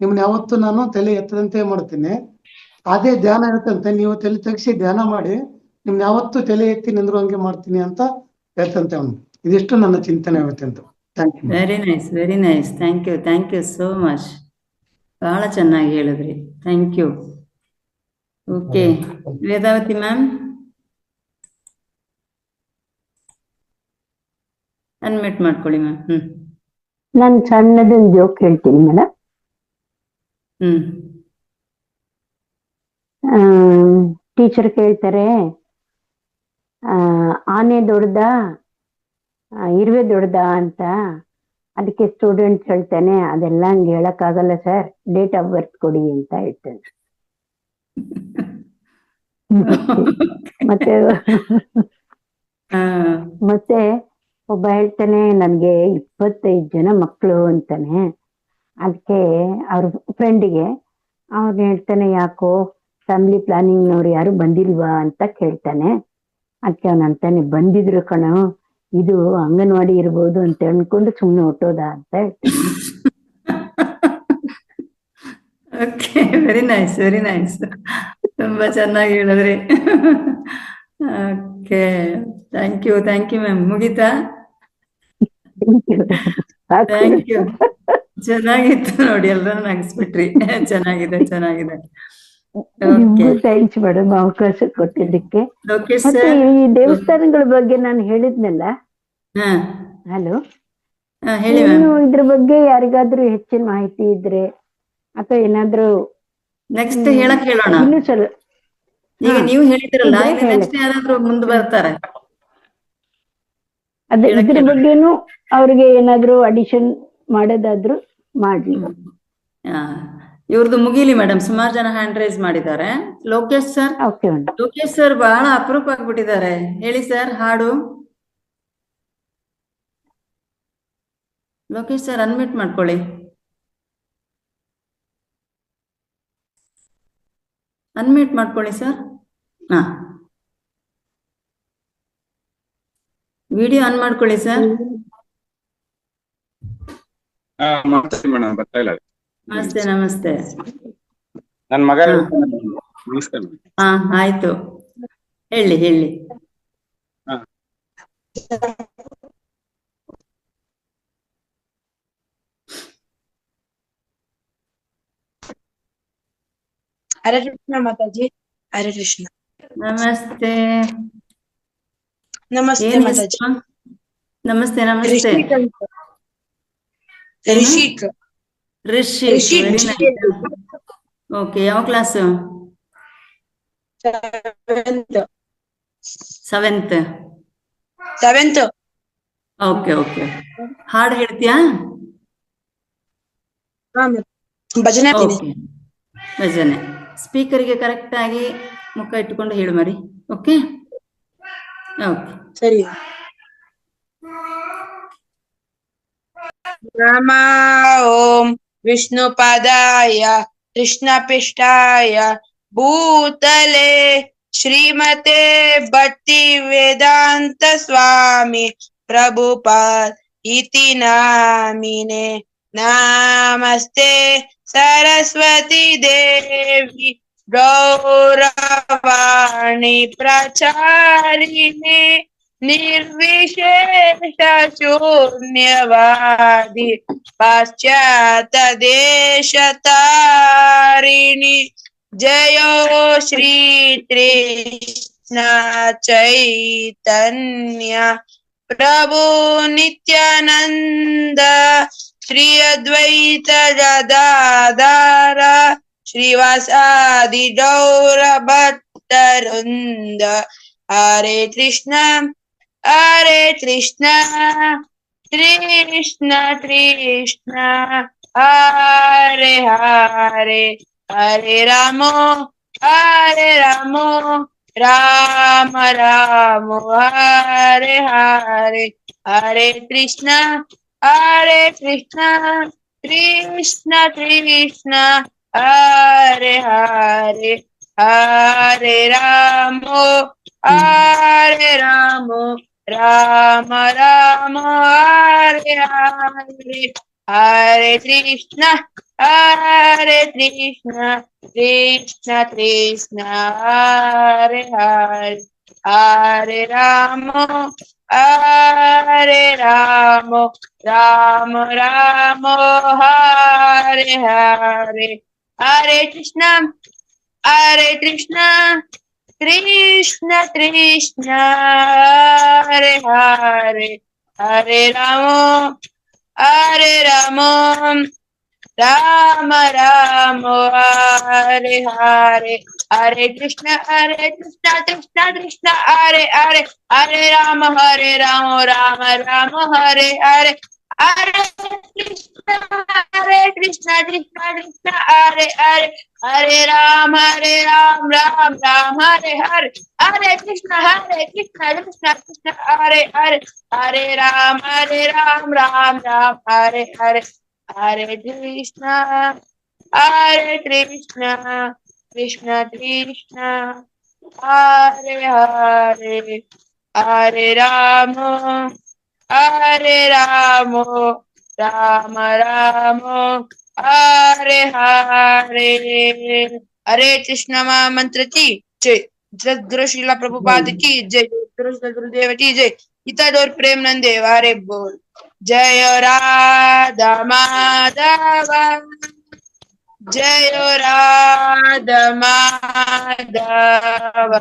ನಿಮ್ನ ಯಾವತ್ತು ನಾನು ತಲೆ ಎತ್ತದಂತೆ ಮಾಡ್ತೀನಿ, ಅದೇ ಧ್ಯಾನ ಹೇಳ್ತಂತೆ, ನೀವು ತಲೆ ತಗ್ಸಿ ಧ್ಯಾನ ಮಾಡಿ ನಿಮ್ನ ಯಾವತ್ತು ತಲೆ ಎತ್ತಿ ನಿಂದ್ರುವಂಗೆ ಮಾಡ್ತೀನಿ ಅಂತ ಹೇಳ್ತಂತೆ ಅವನು. ಇದಿಷ್ಟು ನನ್ನ ಚಿಂತನೆ ಇವತ್ತಂತ. Thank you. Very nice. Thank you so much. ಬಹಳ ಚೆನ್ನಾಗಿ ಹೇಳಿದ್ರಿ. Thank you. Okay, Vedavathi ma'am, unmute ಮಾಡ್ಕೊಳ್ಳಿ ಮ್ಯಾಮ್. ನಾನು ಸಣ್ಣದೊಂದು ಜೋಕ್ ಹೇಳ್ತೀನಿ ಮೇಡಮ್. ಟೀಚರ್ ಕೇಳ್ತಾರೆ, ಆನೆ ದೊಡ್ಡದ ಇರುವೆ ದೊಡ್ಡದ ಅಂತ. ಅದಕ್ಕೆ ಸ್ಟೂಡೆಂಟ್ ಹೇಳ್ತಾನೆ, ಅದೆಲ್ಲ ಹಂಗೆ ಹೇಳಕ್ಕಾಗಲ್ಲ ಸರ್, ಡೇಟ್ ಆಫ್ ಬರ್ತ್ ಕೊಡಿ ಅಂತ ಹೇಳ್ತಾನೆ. ಮತ್ತೆ ಮತ್ತೆ ಒಬ್ಬ ಹೇಳ್ತಾನೆ, ನನ್ಗೆ 25 ಜನ ಮಕ್ಕಳು ಅಂತಾನೆ. ಅದಕ್ಕೆ ಅವ್ರ ಫ್ರೆಂಡಿಗೆ ಅವ್ನು ಹೇಳ್ತಾನೆ, ಯಾಕೋ ಫ್ಯಾಮಿಲಿ ಪ್ಲಾನಿಂಗ್ನವ್ರು ಯಾರು ಬಂದಿಲ್ವಾ ಅಂತ ಕೇಳ್ತಾನೆ. ಅದಕ್ಕೆ ಅವನು ಅಂತಾನೆ, ಬಂದಿದ್ರು ಕಣೋ, ಇದು ಅಂಗನವಾಡಿ ಇರ್ಬೋದು ಅಂತ ಅನ್ಕೊಂಡು ಸುಮ್ನೆ ಹೊಟ್ಟೋದ ಅಂತ ಹೇಳ್ತಾನೆ. Okay, very nice, very nice. ತುಂಬಾ ಚೆನ್ನಾಗಿ ಹೇಳಿದ್ರಿ. Okay, thank you ma'am. ಮುಗೀತಾ? Thank you. ಚೆನ್ನಾಗಿತ್ತು ನೋಡಿ, ಎಲ್ಲರೂ ನಗಿಸ್ಬಿಟ್ರಿ. ಚೆನ್ನಾಗಿದೆ. ಥ್ಯಾಂಕ್ಸ್ ಮೇಡಮ್, ಅವಕಾಶ ಕೊಟ್ಟಿದ್ದಕ್ಕೆ. ಲೋಕೇಶ್ ಮತ್ತೆ ಸರ್, ಈ ದೇವಸ್ಥಾನಗಳ ಬಗ್ಗೆ ನಾನು ಹೇಳಿದ್ನಲ್ಲ, ಹಲೋ, ಹೇಳಿ ಇನ್ನು ಮ್ಯಾಮ್. ಇದ್ರ ಬಗ್ಗೆ ಯಾರಿಗಾದ್ರೂ ಹೆಚ್ಚಿನ ಮಾಹಿತಿ ಇದ್ರೆ ಅಥವಾ ಏನಾದ್ರೂ ನೆಕ್ಸ್ಟ್ ಹೇಳಕ್ ಹೇಳೋಣ. ಇನ್ನೂ ಸಲ ಈಗ ನೀವು ಹೇಳಿದ್ರಲ್ಲ, ಇದ್ರೆ ಇನ್ನು ನೆಕ್ಸ್ಟ್ ಯಾರಾದ್ರೂ ಮುಂದೆ ಬರ್ತಾರೆ. ಅದೇ ಹೇಳಕ್ ಇದ್ರ ಹೇಳೋಣ. ಬಗ್ಗೆನೂ ಅವ್ರಿಗೆ ಏನಾದ್ರೂ ಅಡಿಷನ್ ಮಾಡೋದಾದ್ರೂ ಮಾಡ್ಲಿ. ಇವ್ರದ್ದು ಮುಗೀಲಿ ಮೇಡಮ್, ಸುಮಾರು ಜನ ಹ್ಯಾಂಡ್ ರೈಸ್ ಮಾಡಿದ್ದಾರೆ. Lokesh sir, okay madam. Lokesh sir ಬಹಳ ಅಪರೂಪ ಆಗ್ಬಿಟ್ಟಿದ್ದಾರೆ. ಹೇಳಿ ಸರ್, ಹಾಡು. ಲೋಕೇಶ್ ಸರ್, ಅನ್ಮ್ಯೂಟ್ ಮಾಡ್ಕೊಳ್ಳಿ. ಅನ್ಮ್ಯೂಟ್ ಮಾಡ್ಕೊಳ್ಳಿ ಸರ್. ವಿಡಿಯೋ ಆನ್ ಮಾಡ್ಕೊಳ್ಳಿ ಸರ್. ಮಾತಾಡಿ ಮೇಡಮ್, ಬರ್ತಾ ಇಲ್ಲ. ನಮಸ್ತೆ. ನನ್ನ ಮಗ ನಮಸ್ಕಾರ. ಆಯ್ತು, ಹೇಳಿ. ಹರೇ ಕೃಷ್ಣ ಮಾತಾಜಿ. ಹರೇ ಕೃಷ್ಣ. ನಮಸ್ತೆ. ನಮಸ್ತೆ ಏನ್ ಮಾತಾಜಿ. ಹೆಸರು? ನಮಸ್ತೆ. ರಿಷಿಕ್ ಅಂತ. ರಿಷಿಕ್. ಓಕೆ, ಯಾವ ಕ್ಲಾಸು? ಸೆವೆಂತ್. ಓಕೆ. ಹಾಡು ಹೇಳ್ತೀಯಾ? ಭಜನೆ. ಓಕೆ, ಭಜನೆ. ಸ್ಪೀಕರ್ಗೆ ಕರೆಕ್ಟ್ ಆಗಿ ಮುಖ ಇಟ್ಟುಕೊಂಡು ಹೇಳು ಮರಿ. ಓಕೆ. ಸರಿ. ನಮ ಓಂ ವಿಷ್ಣುಪಾದಾಯ ಕೃಷ್ಣಪಿಷ್ಟಾಯ ಭೂತಲೆ ಶ್ರೀಮತೆ ಭಕ್ತಿ ವೇದಾಂತ ಸ್ವಾಮಿ ಪ್ರಭುಪಾದ್ ಇತಿ ನಾಮಿನೆ. ನಮಸ್ತೆ ಸರಸ್ವತಿ ದೇವಿ ಗೌರವಾಣಿ ಪ್ರಚಾರಿಣಿ ನಿರ್ವಿಶೇಷ ಶೂನ್ಯವಾದಿ ಪಾಶ್ಚಾತ್ಯ ದೇಶ ತಾರಿಣಿ. ಜಯೋ ಶ್ರೀ ಕೃಷ್ಣ ಚೈತನ್ಯ ಪ್ರಭು ನಿತ್ಯಾನಂದ ಶ್ರೀ ಅದ್ವೈತ ಗದಾಧರ ಶ್ರೀವಾಸಾದಿ ಗೌರ ಭಕ್ತವೃಂದ. ಹರೇ ಕೃಷ್ಣ ಕೃಷ್ಣ ಕೃಷ್ಣ ಹರೇ ಹರೇ, ಹರೇ ರಾಮ ರಾಮ ರಾಮ ಹರೇ ಹರೇ. ಹರೇ ಕೃಷ್ಣ ಕೃಷ್ಣ ಕೃಷ್ಣ ಹರೇ ಹರೇ, ಹರೇ ರಾಮ ರಾಮ ರಾಮ ಹರೇ ಹರೇ. ಹರೇ ಕೃಷ್ಣ ಕೃಷ್ಣ ಕೃಷ್ಣ ಹರೇ ಹರೇ. ಹರೇ ರಾಮ ರಾಮ ರಾಮ ಹರೇ ಹರೇ. ಹರೇ ಕೃಷ್ಣ ಕೃಷ್ಣ ಕೃಷ್ಣ ಹರೇ ಹರೇ. ಹರೇ ರಾಮ राम राम हरे हरे हरे कृष्ण कृष्ण कृष्ण हरे हरे हरे राम राम राम हरे हरे हरे कृष्ण कृष्ण कृष्ण हरे हरे हरे राम राम राम हरे हरे हरे कृष्ण कृष्ण कृष्ण हरे हरे हरे राम राम राम हरे हरे हरे कृष्ण कृष्ण कृष्ण हरे हरे हरे राम राम राम हरे हरे हरे कृष्ण महामंत्र की जय। जय श्रीला प्रभुपाद की जय। गुरुदेव की जय। हितैषी प्रेम नंदे हरे बोल। जय राधा माधव जय राधा माधव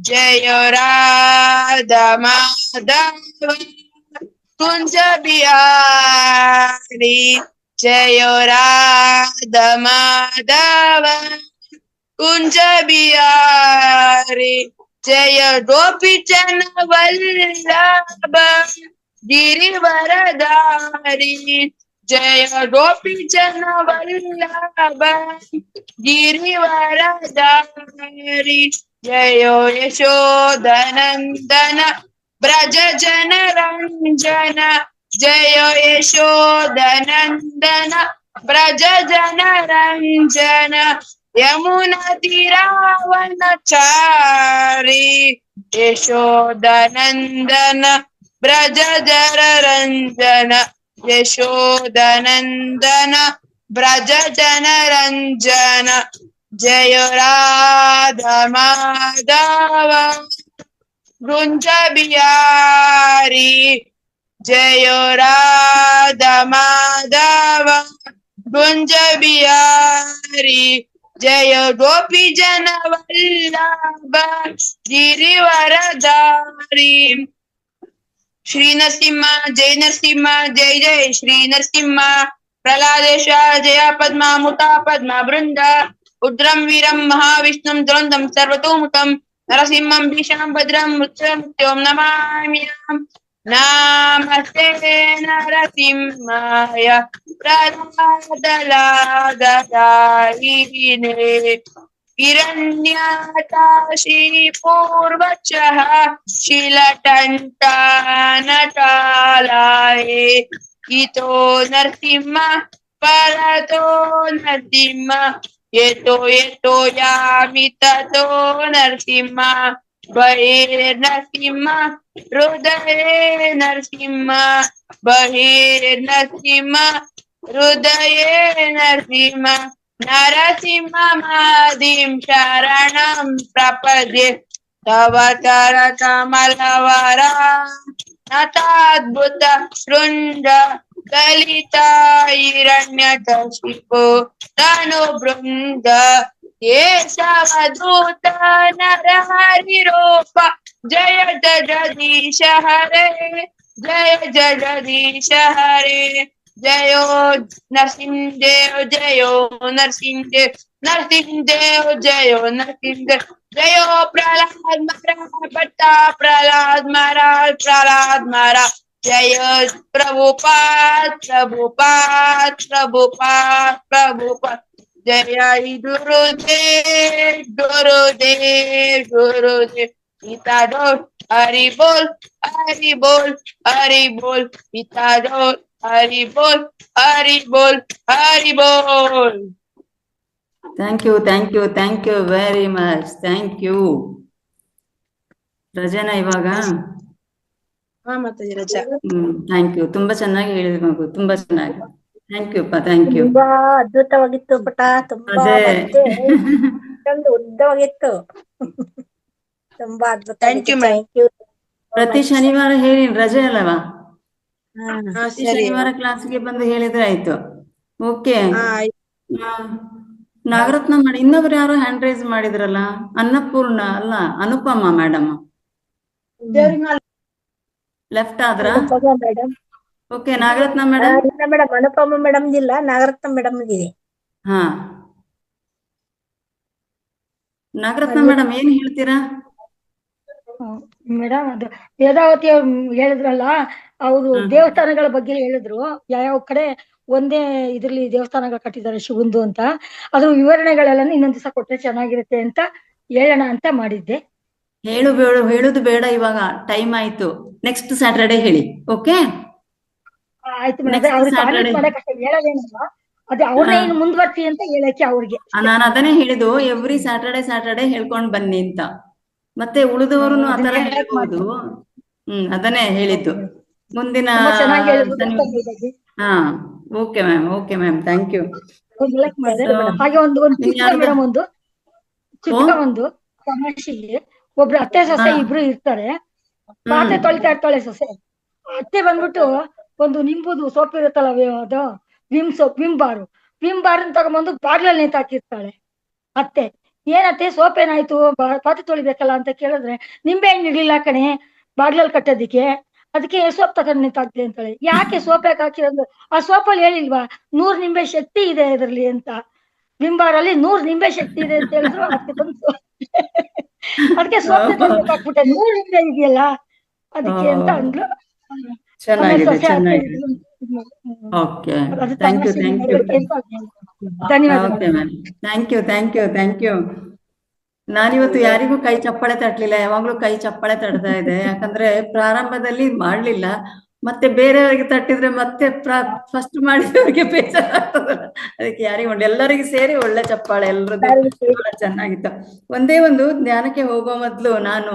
जय राधा माधव कुंज बिहारी जय राधा माधव कुंज बिहारी जय गोपीचन वल्लभ गिरिवरधारी जय गोपीचन वल्लभ गिरिवरधारी जय यशोदनंदन ब्रज जन रंजन जय यशोदनंदन ब्रज जन रंजन यमुना तीरावनचारी यशोदनंदन ब्रज जन रंजन यशोदनंदन ब्रज जन रंजन जय राधा माधव कुंज बिहारी जय राधा माधव कुंज बिहारी जय गोपी जन वल्लभ गिरिवरधारी श्री नरसिंह जय नरसिंह जय जय श्री नरसिंह प्रहलादेश जय पद्मा मुता पद्मा वृंद उग्रं वीरं महाविष्णुं द्वन्द्वं सर्वतोमुखं नरसिंहं भीषणं भद्रं मृत्युं नमाम्यहम् नमस्ते नरसिंहाय प्रह्लादलाददायिने हिरण्याकाशी पूर्वचः शीलटण्टानटालाय इतो नरसिंह परतो नरसिंह येतो यामि ततो नरसिंह बहिर्नरसिंह हृदये नरसिंह बहिर्नरसिंह हृदये नरसिंह नरसिंहमादिं शरणं प्रपद्ये तव चरकमलवरा नताद्भुत शृण्ड दलिता हिरण्यकशिपो तनुभृङ्ग केशवधूत नरहरिरूप जय जगदीश हरे जय जगदीश हरे जयो नरसिंहदेव जयो नरसिंहदेव नरसिंहदेव जयो नरसिंहदेव जयो प्रहलाद महाराज जय प्रभुपाद जय गुरुदेव गीता डोल हरि बोल गीता डोल हरि बोल thank you very much thank you. ರಜೆನಾ ಇವಾಗ? ಥ್ಯಾಂಕ್ ಯು, ತುಂಬಾ ಚೆನ್ನಾಗಿ ಹೇಳಿದ್ರಿ ಮಗು, ತುಂಬಾ ಚೆನ್ನಾಗಿ. Thank you thank you. ತುಂಬಾ ಅದ್ಭುತವಾಗಿತ್ತು ಪುಟ, ತುಂಬಾ ಉದ್ದವಾಗಿತ್ತು. ತುಂಬಾ ಅದ್ಭುತ. Thank you. ಪ್ರತಿ ಶನಿವಾರ ಹೇಳಿ, ರಜೆ ಅಲ್ಲವಾ? ಪ್ರತಿ ಶನಿವಾರ ಕ್ಲಾಸ್ಗೆ ಬಂದು ಹೇಳಿದ್ರೆ ಆಯ್ತು. ಓಕೆ. ನಾಗರತ್ನ ಮಾಡಿ, ಇನ್ನೊಬ್ರು ಯಾರೋ ಹ್ಯಾಂಡ್ ರೈಸ್ ಮಾಡಿದ್ರಲ್ಲ, ಅನ್ನಪೂರ್ಣ ಅಲ್ಲ, ಅನುಪಮ ಮೇಡಮ್ ಲೆಫ್ಟ್ ಆದ್ರ? Okay, Nagaratna madam. ಇಲ್ಲ ಮೇಡಮ್, ಅನುಪಮ ಮೇಡಮ್ ಇಲ್ಲ, ನಾಗರತ್ನ ಮೇಡಮ್ ಇದೆ. ಹಾ, ನಾಗರತ್ನ ಮೇಡಮ್ ಏನ್ ಹೇಳ್ತೀರಾ? ಮೇಡಮ್ ಅದು ವೇದಾವತಿ ಅವ್ರು ಹೇಳಿದ್ರಲ್ಲ, ಅವರು ದೇವಸ್ಥಾನಗಳ ಬಗ್ಗೆ ಹೇಳಿದ್ರು. ಯಾವ್ಯಾವ ಕಡೆ ಒಂದೇ ಇದ್ರಲ್ಲಿ ದೇವಸ್ಥಾನಗಳು ಕಟ್ಟಿದ್ದಾರೆ ಶಿವಂದು ಅಂತ. ಅದ್ರ ವಿವರಣೆಗಳೆಲ್ಲ ಇನ್ನೊಂದ್ ದಿವಸ ಕೊಟ್ರೆ ಚೆನ್ನಾಗಿರುತ್ತೆ ಅಂತ ಹೇಳೋಣ ಅಂತ ಮಾಡಿದ್ದೆ. ಹೇಳುದು ಬೇಡ, ಇವಾಗ ಟೈಮ್ ಆಯ್ತು. ನೆಕ್ಸ್ಟ್ ಸ್ಯಾಟರ್ಡೆ ಹೇಳಿ. ಓಕೆ, ಆಯ್ತು ಮೇಡಮ್. ಅವ್ರಿಗೆ ಕಾನ್ವಿಟ್ ಮಾಡಕ್ಕೆ ಹೇಳೋದೇನಲ್ಲ, ಅದೇ ಅವ್ರನ್ನ ಇನ್ನು ಮುಂದುವರ್ಸಿ ಅಂತ ಹೇಳಕ್ಕೆ ಅವ್ರಿಗೆ. ನಾನು ಅದನ್ನೇ ಹೇಳಿದ್ದು, ಎವ್ರಿ ಸ್ಯಾಟರ್ಡೆ ಹೇಳ್ಕೊಂಡ್ ಬನ್ನಿ ಅಂತ. ಮತ್ತೆ ಉಳಿದವರು ಆತರ ಹೇಳ್ಬೋದು. ಅದನ್ನೇ ಹೇಳಿದ್ದು. ಮುಂದಿನ ಹಾ, ಓಕೆ ಮ್ಯಾಮ್, ಥ್ಯಾಂಕ್ ಯು. ಹಾಗೆ ಒಂದು ಮೇಡಮ್, ಒಂದು ಚಿಕ್ಕ ಒಂದು ತಮಾಷೆಗೆ ಒಬ್ರು ಅತ್ತೆ ಸೊಸೆ ಇಬ್ರು ಇರ್ತಾರೆ. ಪಾತ್ರೆ ತೊಳಿತಾ ಇರ್ತಾಳೆ ಸೊಸೆ. ಅತ್ತೆ ಬಂದ್ಬಿಟ್ಟು ಒಂದು ನಿಂಬುದು ಸೋಪ್ ಇರುತ್ತಲ್ಲ, ಅದು ವಿಮ್ ಬಾರ್ ತಗೊಂಡ್ಬಂದು ಬಾಗ್ಲಲ್ಲಿ ನೇತಾಕಿರ್ತಾಳೆ ಅತ್ತೆ. ಏನತ್ತೆ ಸೋಪ್ ಏನಾಯ್ತು, ಪಾತ್ರೆ ತೊಳಿಬೇಕಲ್ಲ ಅಂತ ಕೇಳಿದ್ರೆ, ನಿಂಬೆ ಹಣ್ಣು ಇರ್ಲಿಲ್ಲ ಕಣೆ ಬಾಗ್ಲಲ್ಲಿ ಕಟ್ಟೋದಿಕ್ಕೆ, ಅದಕ್ಕೆ ಸೋಪ್ ತಗೊಂಡು ನೇತಾಕ್ತೆ ಅಂತಾಳೆ. ಯಾಕೆ ಸೋಪ್ ಯಾಕೆ ಹಾಕಿರೋದು? ಆ ಸೋಪಲ್ಲಿ ಹೇಳಿಲ್ವಾ 100 ನಿಂಬೆ ಶಕ್ತಿ ಇದೆ ಇದರಲ್ಲಿ ಅಂತ? ವಿಂಬಾರಲ್ಲಿ 100 ನಿಂಬೆ ಶಕ್ತಿ ಇದೆ ಅಂತ ಹೇಳಿದ್ರು. ಅದಕ್ಕೆ ಸೋಪ್ ಹಾಕ್ಬಿಟ್ಟೆ, 100 ನಿಂಬೆ ಇದೆಯಲ್ಲ ಅದಕ್ಕೆ ಅಂತ ಅಂದ್ರು. Thank you. ನಾನಿವತ್ತು ಯಾರಿಗೂ ಕೈ ಚಪ್ಪಾಳೆ ತಟ್ಟಲಿಲ್ಲ, ಯಾವಾಗ್ಲೂ ಕೈ ಚಪ್ಪಾಳೆ ತಡ್ತಾ ಇದೆ. ಯಾಕಂದ್ರೆ ಪ್ರಾರಂಭದಲ್ಲಿ ಮಾಡ್ಲಿಲ್ಲ, ಮತ್ತೆ ಬೇರೆಯವರಿಗೆ ತಟ್ಟಿದ್ರೆ ಮತ್ತೆ ಫಸ್ಟ್ ಮಾಡಿದವರಿಗೆ ಬೇಜಾರಾಗ್ತದಲ್ಲ, ಅದಕ್ಕೆ ಯಾರಿಗೂ ಎಲ್ಲರಿಗೂ ಸೇರಿ ಒಳ್ಳೆ ಚಪ್ಪಾಳೆ, ಎಲ್ಲರದ್ದು ಚೆನ್ನಾಗಿತ್ತು. ಒಂದೇ ಒಂದು ಧ್ಯಾನಕ್ಕೆ ಹೋಗೋ ಮೊದ್ಲು ನಾನು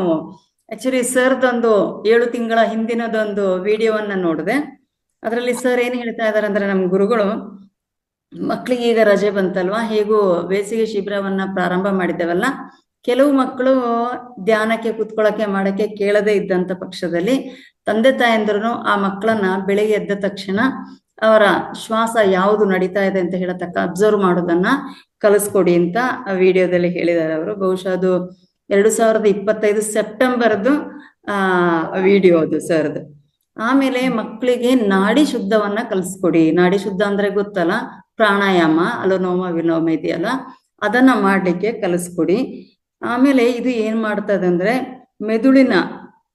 ಆಕ್ಚುಲಿ ಸರ್ದೊಂದು 7 ತಿಂಗಳ ಹಿಂದಿನದೊಂದು ವಿಡಿಯೋವನ್ನ ನೋಡಿದೆ. ಅದರಲ್ಲಿ ಸರ್ ಏನ್ ಹೇಳ್ತಾ ಇದಾರೆ ಅಂದ್ರೆ, ನಮ್ ಗುರುಗಳು ಮಕ್ಕಳಿಗೆ ಈಗ ರಜೆ ಬಂತಲ್ವಾ, ಹೇಗೂ ಬೇಸಿಗೆ ಶಿಬಿರವನ್ನ ಪ್ರಾರಂಭ ಮಾಡಿದ್ದೇವಲ್ಲ, ಕೆಲವು ಮಕ್ಕಳು ಧ್ಯಾನಕ್ಕೆ ಕೂತ್ಕೊಳ್ಳಕ್ಕೆ ಮಾಡಕ್ಕೆ ಕೇಳದೇ ಇದ್ದಂತ ಪಕ್ಷದಲ್ಲಿ ತಂದೆ ತಾಯಂದ್ರೂ ಆ ಮಕ್ಕಳನ್ನ ಬೆಳಿಗ್ಗೆ ಎದ್ದ ತಕ್ಷಣ ಅವರ ಶ್ವಾಸ ಯಾವುದು ನಡೀತಾ ಇದೆ ಅಂತ ಹೇಳತಕ್ಕ ಅಬ್ಸರ್ವ್ ಮಾಡೋದನ್ನ ಕಲಿಸ್ಕೊಡಿ ಅಂತ ಆ ವಿಡಿಯೋದಲ್ಲಿ ಹೇಳಿದ್ದಾರೆ ಅವರು. ಬಹುಶಃ ಅದು 2025 ಸೆಪ್ಟೆಂಬರ್ದು ವಿಡಿಯೋ ಅದು ಸರ್ದು. ಆಮೇಲೆ ಮಕ್ಕಳಿಗೆ ನಾಡಿ ಶುದ್ಧವನ್ನ ಕಲಿಸ್ಕೊಡಿ. ನಾಡಿ ಶುದ್ಧ ಅಂದ್ರೆ ಗೊತ್ತಲ್ಲ, ಪ್ರಾಣಾಯಾಮ, ಅಲೋನೋಮ ವಿಲೋಮ ಇದೆಯಲ್ಲ, ಅದನ್ನ ಮಾಡ್ಲಿಕ್ಕೆ ಕಲಿಸ್ಕೊಡಿ. ಆಮೇಲೆ ಇದು ಏನ್ ಮಾಡ್ತದೆ ಅಂದ್ರೆ,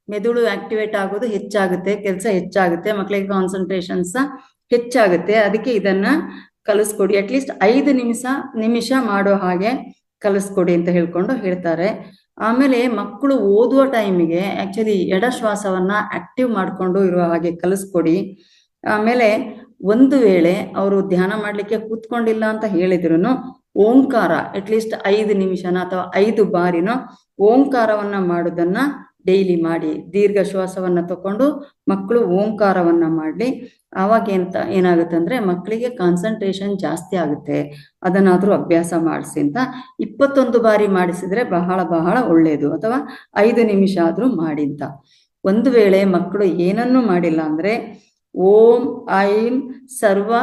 ಮೆದುಳು ಆಕ್ಟಿವೇಟ್ ಆಗೋದು ಹೆಚ್ಚಾಗುತ್ತೆ, ಕೆಲಸ ಹೆಚ್ಚಾಗುತ್ತೆ, ಮಕ್ಕಳಿಗೆ ಕಾನ್ಸಂಟ್ರೇಷನ್ಸ್ ಹೆಚ್ಚಾಗುತ್ತೆ. ಅದಕ್ಕೆ ಇದನ್ನ ಕಲಿಸ್ಕೊಡಿ, ಅಟ್ಲೀಸ್ಟ್ 5 ನಿಮಿಷ ಮಾಡೋ ಹಾಗೆ ಕಲಿಸ್ಕೊಡಿ ಅಂತ ಹೇಳ್ಕೊಂಡು ಹೇಳ್ತಾರೆ. ಆಮೇಲೆ ಮಕ್ಕಳು ಓದುವ ಟೈಮಿಗೆ ಆಕ್ಚುಲಿ ಎಡ ಶ್ವಾಸವನ್ನ ಆಕ್ಟಿವ್ ಮಾಡ್ಕೊಂಡು ಇರುವ ಹಾಗೆ ಕಲಿಸ್ಕೊಡಿ. ಆಮೇಲೆ ಒಂದು ವೇಳೆ ಅವರು ಧ್ಯಾನ ಮಾಡ್ಲಿಕ್ಕೆ ಕೂತ್ಕೊಂಡಿಲ್ಲ ಅಂತ ಹೇಳಿದ್ರು, ಓಂಕಾರ ಅಟ್ಲೀಸ್ಟ್ 5 ನಿಮಿಷನ ಅಥವಾ 5 ಬಾರಿನೋ ಓಂಕಾರವನ್ನ ಮಾಡೋದನ್ನ ಡೈಲಿ ಮಾಡಿ. ದೀರ್ಘ ಶ್ವಾಸವನ್ನ ತಕೊಂಡು ಮಕ್ಕಳು ಓಂಕಾರವನ್ನ ಮಾಡ್ಲಿ. ಆವಾಗ ಏನಾಗುತ್ತೆ ಅಂದ್ರೆ ಮಕ್ಕಳಿಗೆ ಕಾನ್ಸಂಟ್ರೇಷನ್ ಜಾಸ್ತಿ ಆಗುತ್ತೆ. ಅದನ್ನಾದ್ರೂ ಅಭ್ಯಾಸ ಮಾಡಿಸಿ ಅಂತ. 21 ಬಾರಿ ಮಾಡಿಸಿದ್ರೆ ಬಹಳ ಒಳ್ಳೇದು, ಅಥವಾ 5 ನಿಮಿಷ ಆದ್ರೂ ಮಾಡಿ ಅಂತ. ಒಂದು ವೇಳೆ ಮಕ್ಕಳು ಏನನ್ನೂ ಮಾಡಿಲ್ಲ ಅಂದ್ರೆ ಓಂ ಐಂ ಸರ್ವ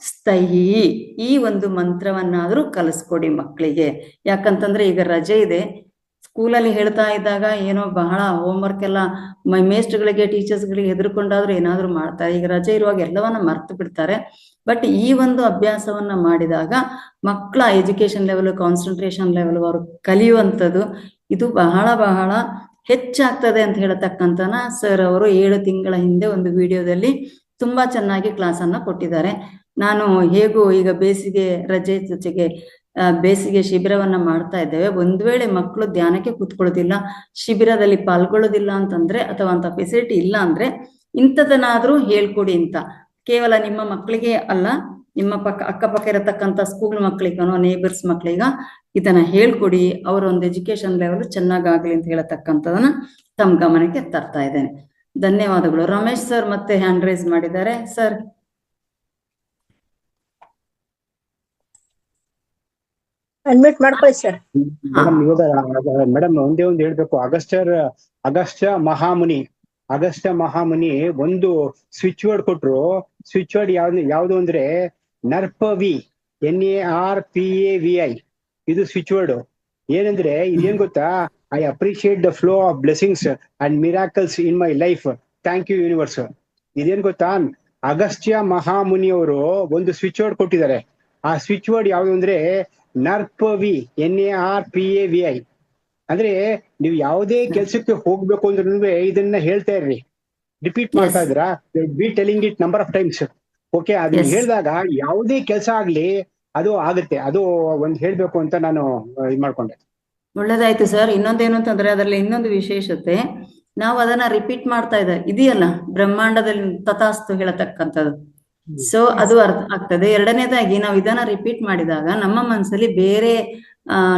ಸ್ಥೈಹಿ ಈ ಒಂದು ಮಂತ್ರವನ್ನಾದ್ರೂ ಕಲಿಸ್ಕೊಡಿ ಮಕ್ಕಳಿಗೆ. ಯಾಕಂತಂದ್ರೆ ಈಗ ರಜೆ ಇದೆ, ಸ್ಕೂಲಲ್ಲಿ ಹೇಳ್ತಾ ಇದ್ದಾಗ ಏನೋ ಬಹಳ ಹೋಮ್ವರ್ಕ್ ಎಲ್ಲ ಮೇಸ್ಟ್ಗಳಿಗೆ ಟೀಚರ್ಸ್ಗಳಿಗೆ ಹೆದರ್ಕೊಂಡಾದ್ರೂ ಏನಾದ್ರು ಮಾಡ್ತಾರೆ. ಈಗ ರಜೆ ಇರುವಾಗ ಎಲ್ಲವನ್ನ ಮರ್ತು ಬಿಡ್ತಾರೆ. ಬಟ್ ಈ ಒಂದು ಅಭ್ಯಾಸವನ್ನ ಮಾಡಿದಾಗ ಮಕ್ಕಳ ಎಜುಕೇಶನ್ ಲೆವೆಲ್, ಕಾನ್ಸಂಟ್ರೇಷನ್ ಲೆವೆಲ್, ಅವರು ಕಲಿಯುವಂಥದ್ದು ಇದು ಬಹಳ ಹೆಚ್ಚಾಗ್ತದೆ ಅಂತ ಹೇಳತಕ್ಕಂತನ ಸರ್ ಅವರು 7 ತಿಂಗಳ ಹಿಂದೆ ಒಂದು ವಿಡಿಯೋದಲ್ಲಿ ತುಂಬಾ ಚೆನ್ನಾಗಿ ಕ್ಲಾಸ್ ಅನ್ನ ಕೊಟ್ಟಿದ್ದಾರೆ. ನಾನು ಹೇಗೂ ಈಗ ಬೇಸಿಗೆ ರಜೆ ಜೊತೆಗೆ ಬೇಸಿಗೆ ಶಿಬಿರವನ್ನ ಮಾಡ್ತಾ ಇದ್ದೇವೆ. ಒಂದ್ ವೇಳೆ ಮಕ್ಕಳು ಧ್ಯಾನಕ್ಕೆ ಕೂತ್ಕೊಳ್ಳೋದಿಲ್ಲ, ಶಿಬಿರದಲ್ಲಿ ಪಾಲ್ಗೊಳ್ಳೋದಿಲ್ಲ ಅಂತಂದ್ರೆ, ಅಥವಾ ಅಂತ ಫೆಸಿಲಿಟಿ ಇಲ್ಲ ಅಂದ್ರೆ ಇಂಥದನ್ನಾದ್ರೂ ಹೇಳ್ಕೊಡಿ ಅಂತ. ಕೇವಲ ನಿಮ್ಮ ಮಕ್ಕಳಿಗೆ ಅಲ್ಲ, ನಿಮ್ಮ ಅಕ್ಕಪಕ್ಕ ಇರತಕ್ಕಂಥ ಸ್ಕೂಲ್ ಮಕ್ಕಳಿಗನೋ ನೇಬರ್ಸ್ ಮಕ್ಕಳಿಗ ಇದನ್ನ ಹೇಳ್ಕೊಡಿ. ಅವರ ಒಂದು ಎಜುಕೇಶನ್ ಲೆವೆಲ್ ಚೆನ್ನಾಗಾಗ್ಲಿ ಅಂತ ಹೇಳತಕ್ಕಂಥದನ್ನ ತಮ್ಮ ಗಮನಕ್ಕೆ ತರ್ತಾ ಇದ್ದೇನೆ. ಧನ್ಯವಾದಗಳು. ರಮೇಶ್ ಸರ್ ಮತ್ತೆ ಹ್ಯಾಂಡ್ ರೈಸ್ ಮಾಡಿದ್ದಾರೆ. ಸರ್ ಅನ್ಮ್ಯೂಟ್ ಮಾಡ್ಕೊಳ್ಳಿ ಸರ್. ಮೇಡಮ್ ಒಂದೇ ಒಂದು ಹೇಳ್ಬೇಕು. ಅಗಸ್ತ್ಯ ಮಹಾಮುನಿ ಒಂದು ಸ್ವಿಚ್ ವರ್ಡ್ ಕೊಟ್ರು. ಸ್ವಿಚ್ ವರ್ಡ್ ಯಾವ್ದು ಅಂದ್ರೆ ನರ್ಪವಿ, NARPAVI. ಇದು ಸ್ವಿಚ್ ವರ್ಡ್. ಏನಂದ್ರೆ ಇದೇನ್ ಗೊತ್ತಾ, I appreciate the flow of blessings and miracles in my life. Thank you universe. ಇದೇನ್ ಗೊತ್ತಾ, ಅಗಸ್ತ್ಯ ಮಹಾಮುನಿಯವರು ಒಂದು ಸ್ವಿಚ್ ವರ್ಡ್ ಕೊಟ್ಟಿದ್ದಾರೆ. ಆ ಸ್ವಿಚ್ ವರ್ಡ್ ಯಾವ್ದು ಅಂದ್ರೆ ನರ್ಪವಿ, NARPAVI. ಅಂದ್ರೆ ನೀವು ಯಾವುದೇ ಕೆಲ್ಸಕ್ಕೆ ಹೋಗ್ಬೇಕು ಅಂದ್ರೆ ಇದನ್ನ ಹೇಳ್ತಾ ಇರ್ರಿ, ರಿಪೀಟ್ ಮಾಡ್ತಾ ಇದ್ದೀರಾ, be telling it number of times. Okay, ಅದನ್ನ ಹೇಳಿದಾಗ ಯಾವುದೇ ಕೆಲಸ ಆಗ್ಲಿ ಅದು ಆಗುತ್ತೆ. ಅದು ಒಂದ್ ಹೇಳ್ಬೇಕು ಅಂತ ನಾನು ಇದ್ ಮಾಡ್ಕೊಂಡೆ. ಒಳ್ಳೇದಾಯ್ತು ಸರ್. ಇನ್ನೊಂದೇನು ಅಂತಂದ್ರೆ ಅದರಲ್ಲಿ ಇನ್ನೊಂದು ವಿಶೇಷತೆ, ನಾವು ಅದನ್ನ ರಿಪೀಟ್ ಮಾಡ್ತಾ ಇದೆಯಲ್ಲ, ಬ್ರಹ್ಮಾಂಡದಲ್ಲಿ ತಥಾಸ್ತು ಹೇಳತಕ್ಕಂಥದ್ದು. ಸೊ ಅದು ಅರ್ಥ ಆಗ್ತದೆ. ಎರಡನೇದಾಗಿ ನಾವು ಇದನ್ನ ರಿಪೀಟ್ ಮಾಡಿದಾಗ ನಮ್ಮ ಮನಸ್ಸಲ್ಲಿ ಬೇರೆ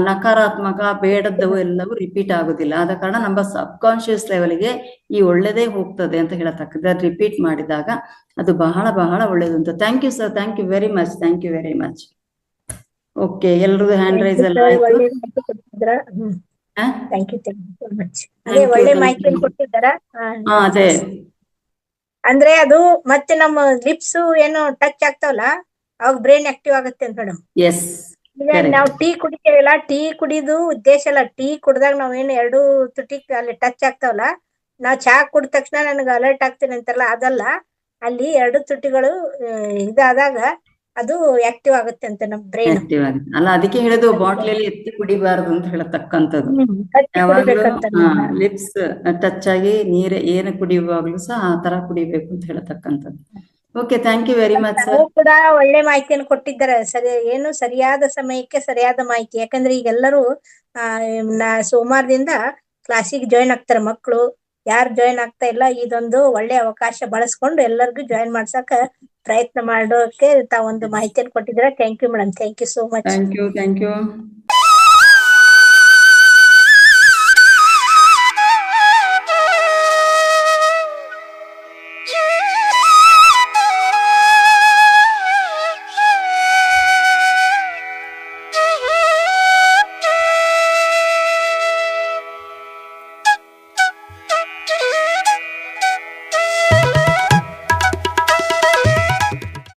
ನಕಾರಾತ್ಮಕ ಬೇಡದ್ದವು ಎಲ್ಲವೂ ರಿಪೀಟ್ ಆಗುದಿಲ್ಲ. ಆದ ಕಾರಣ ನಮ್ಮ ಸಬ್ ಕಾನ್ಶಿಯಸ್ ಲೆವೆಲ್ಗೆ ಈ ಒಳ್ಳೇದೇ ಹೋಗ್ತದೆ ಅಂತ ಹೇಳತಕ್ಕದ್ದು. ಅದು ರಿಪೀಟ್ ಮಾಡಿದಾಗ ಅದು ಬಹಳ ಬಹಳ ಒಳ್ಳೇದು ಅಂತ. Thank you sir, thank you very much, thank you very much. Okay, ಎಲ್ರದ್ದು ಹ್ಯಾಂಡ್ ರೈಸ್ ಎಲ್ಲ ಆಯ್ತು. Thank you so much. ಅದೇ ಒಳ್ಳೆ ಮಾಹಿತಿಯನ್ನು ಕೊಟ್ಟಿದ್ದಾರ. ಅದೇ ಅಂದ್ರೆ ಅದು ಮತ್ತೆ ನಮ್ಮ ಲಿಪ್ಸ್ ಏನು ಟಚ್ ಆಗ್ತಾವಲ್ಲ, ಅವಾಗ ಬ್ರೈನ್ ಆಕ್ಟಿವ್ ಆಗುತ್ತೆ ಅಂತ ಮೇಡಮ್. ಎಸ್, ಈಗ ನಾವು ಟೀ ಕುಡಿತೇವಲ್ಲ, ಟೀ ಕುಡಿದು ಉದ್ದೇಶ ಅಲ್ಲ, ಟೀ ಕುಡ್ದಾಗ ನಾವೇನು ಎರಡು ತುಟಿ ಅಲ್ಲಿ ಟಚ್ ಆಗ್ತಾವಲ್ಲ, ನಾವ್ ಚಹಾ ಕುಡಿದ ತಕ್ಷಣ ನನಗೆ ಅಲರ್ಟ್ ಆಗ್ತೇನೆ ಅಂತಾರಲ್ಲ, ಅದಲ್ಲ, ಅಲ್ಲಿ ಎರಡು ತುಟಿಗಳು ಇದಾದಾಗ ಅದು ಆಕ್ಟಿವ್ ಆಗುತ್ತೆ ಅಂತ ನಮ್ಮ ಬ್ರೈನ್. ಆಕ್ಟಿವ್ ಆಗುತ್ತೆ ಅಲ್ಲ, ಅದಕ್ಕೆ ಹೇಳೋದು ಬಾಟ್ಲಲ್ಲಿ ಎತ್ತಿ ಕುಡಿಬಾರ್ದು ಅಂತ ಹೇಳತಕ್ಕಂಥದ್ದು. ಯಾವಾಗ್ಲೂ ಲಿಪ್ಸ್ ಟಚ್ ಆಗಿ ನೀರು ಏನು ಕುಡಿಯುವಾಗ್ಲೂ ಸಹ ಆ ತರ ಕುಡಿಬೇಕು ಅಂತ ಹೇಳತಕ್ಕಂಥದ್ದು. Okay, thank you very much sir. ಕೂಡ ಒಳ್ಳೆ ಮಾಹಿತಿಯನ್ನು ಕೊಟ್ಟಿದ್ದಾರೆ. ಸರಿಯಾದ ಸಮಯಕ್ಕೆ ಸರಿಯಾದ ಮಾಹಿತಿ. ಯಾಕಂದ್ರೆ ಈಗೆಲ್ಲರೂ ಸೋಮವಾರದಿಂದ ಕ್ಲಾಸಿಗೆ ಜಾಯಿನ್ ಆಗ್ತಾರೆ ಮಕ್ಕಳು. ಯಾರು ಜಾಯಿನ್ ಆಗ್ತಾ ಇಲ್ಲ, ಇದೊಂದು ಒಳ್ಳೆ ಅವಕಾಶ ಬಳಸ್ಕೊಂಡು ಎಲ್ಲರಿಗೂ ಜಾಯಿನ್ ಮಾಡ್ಸಕ ಪ್ರಯತ್ನ ಮಾಡೋಕೆ ತಾವೊಂದು ಮಾಹಿತಿಯನ್ನು ಕೊಟ್ಟಿದ್ದೀರಾ. Thank you madam, thank you so much. Thank you.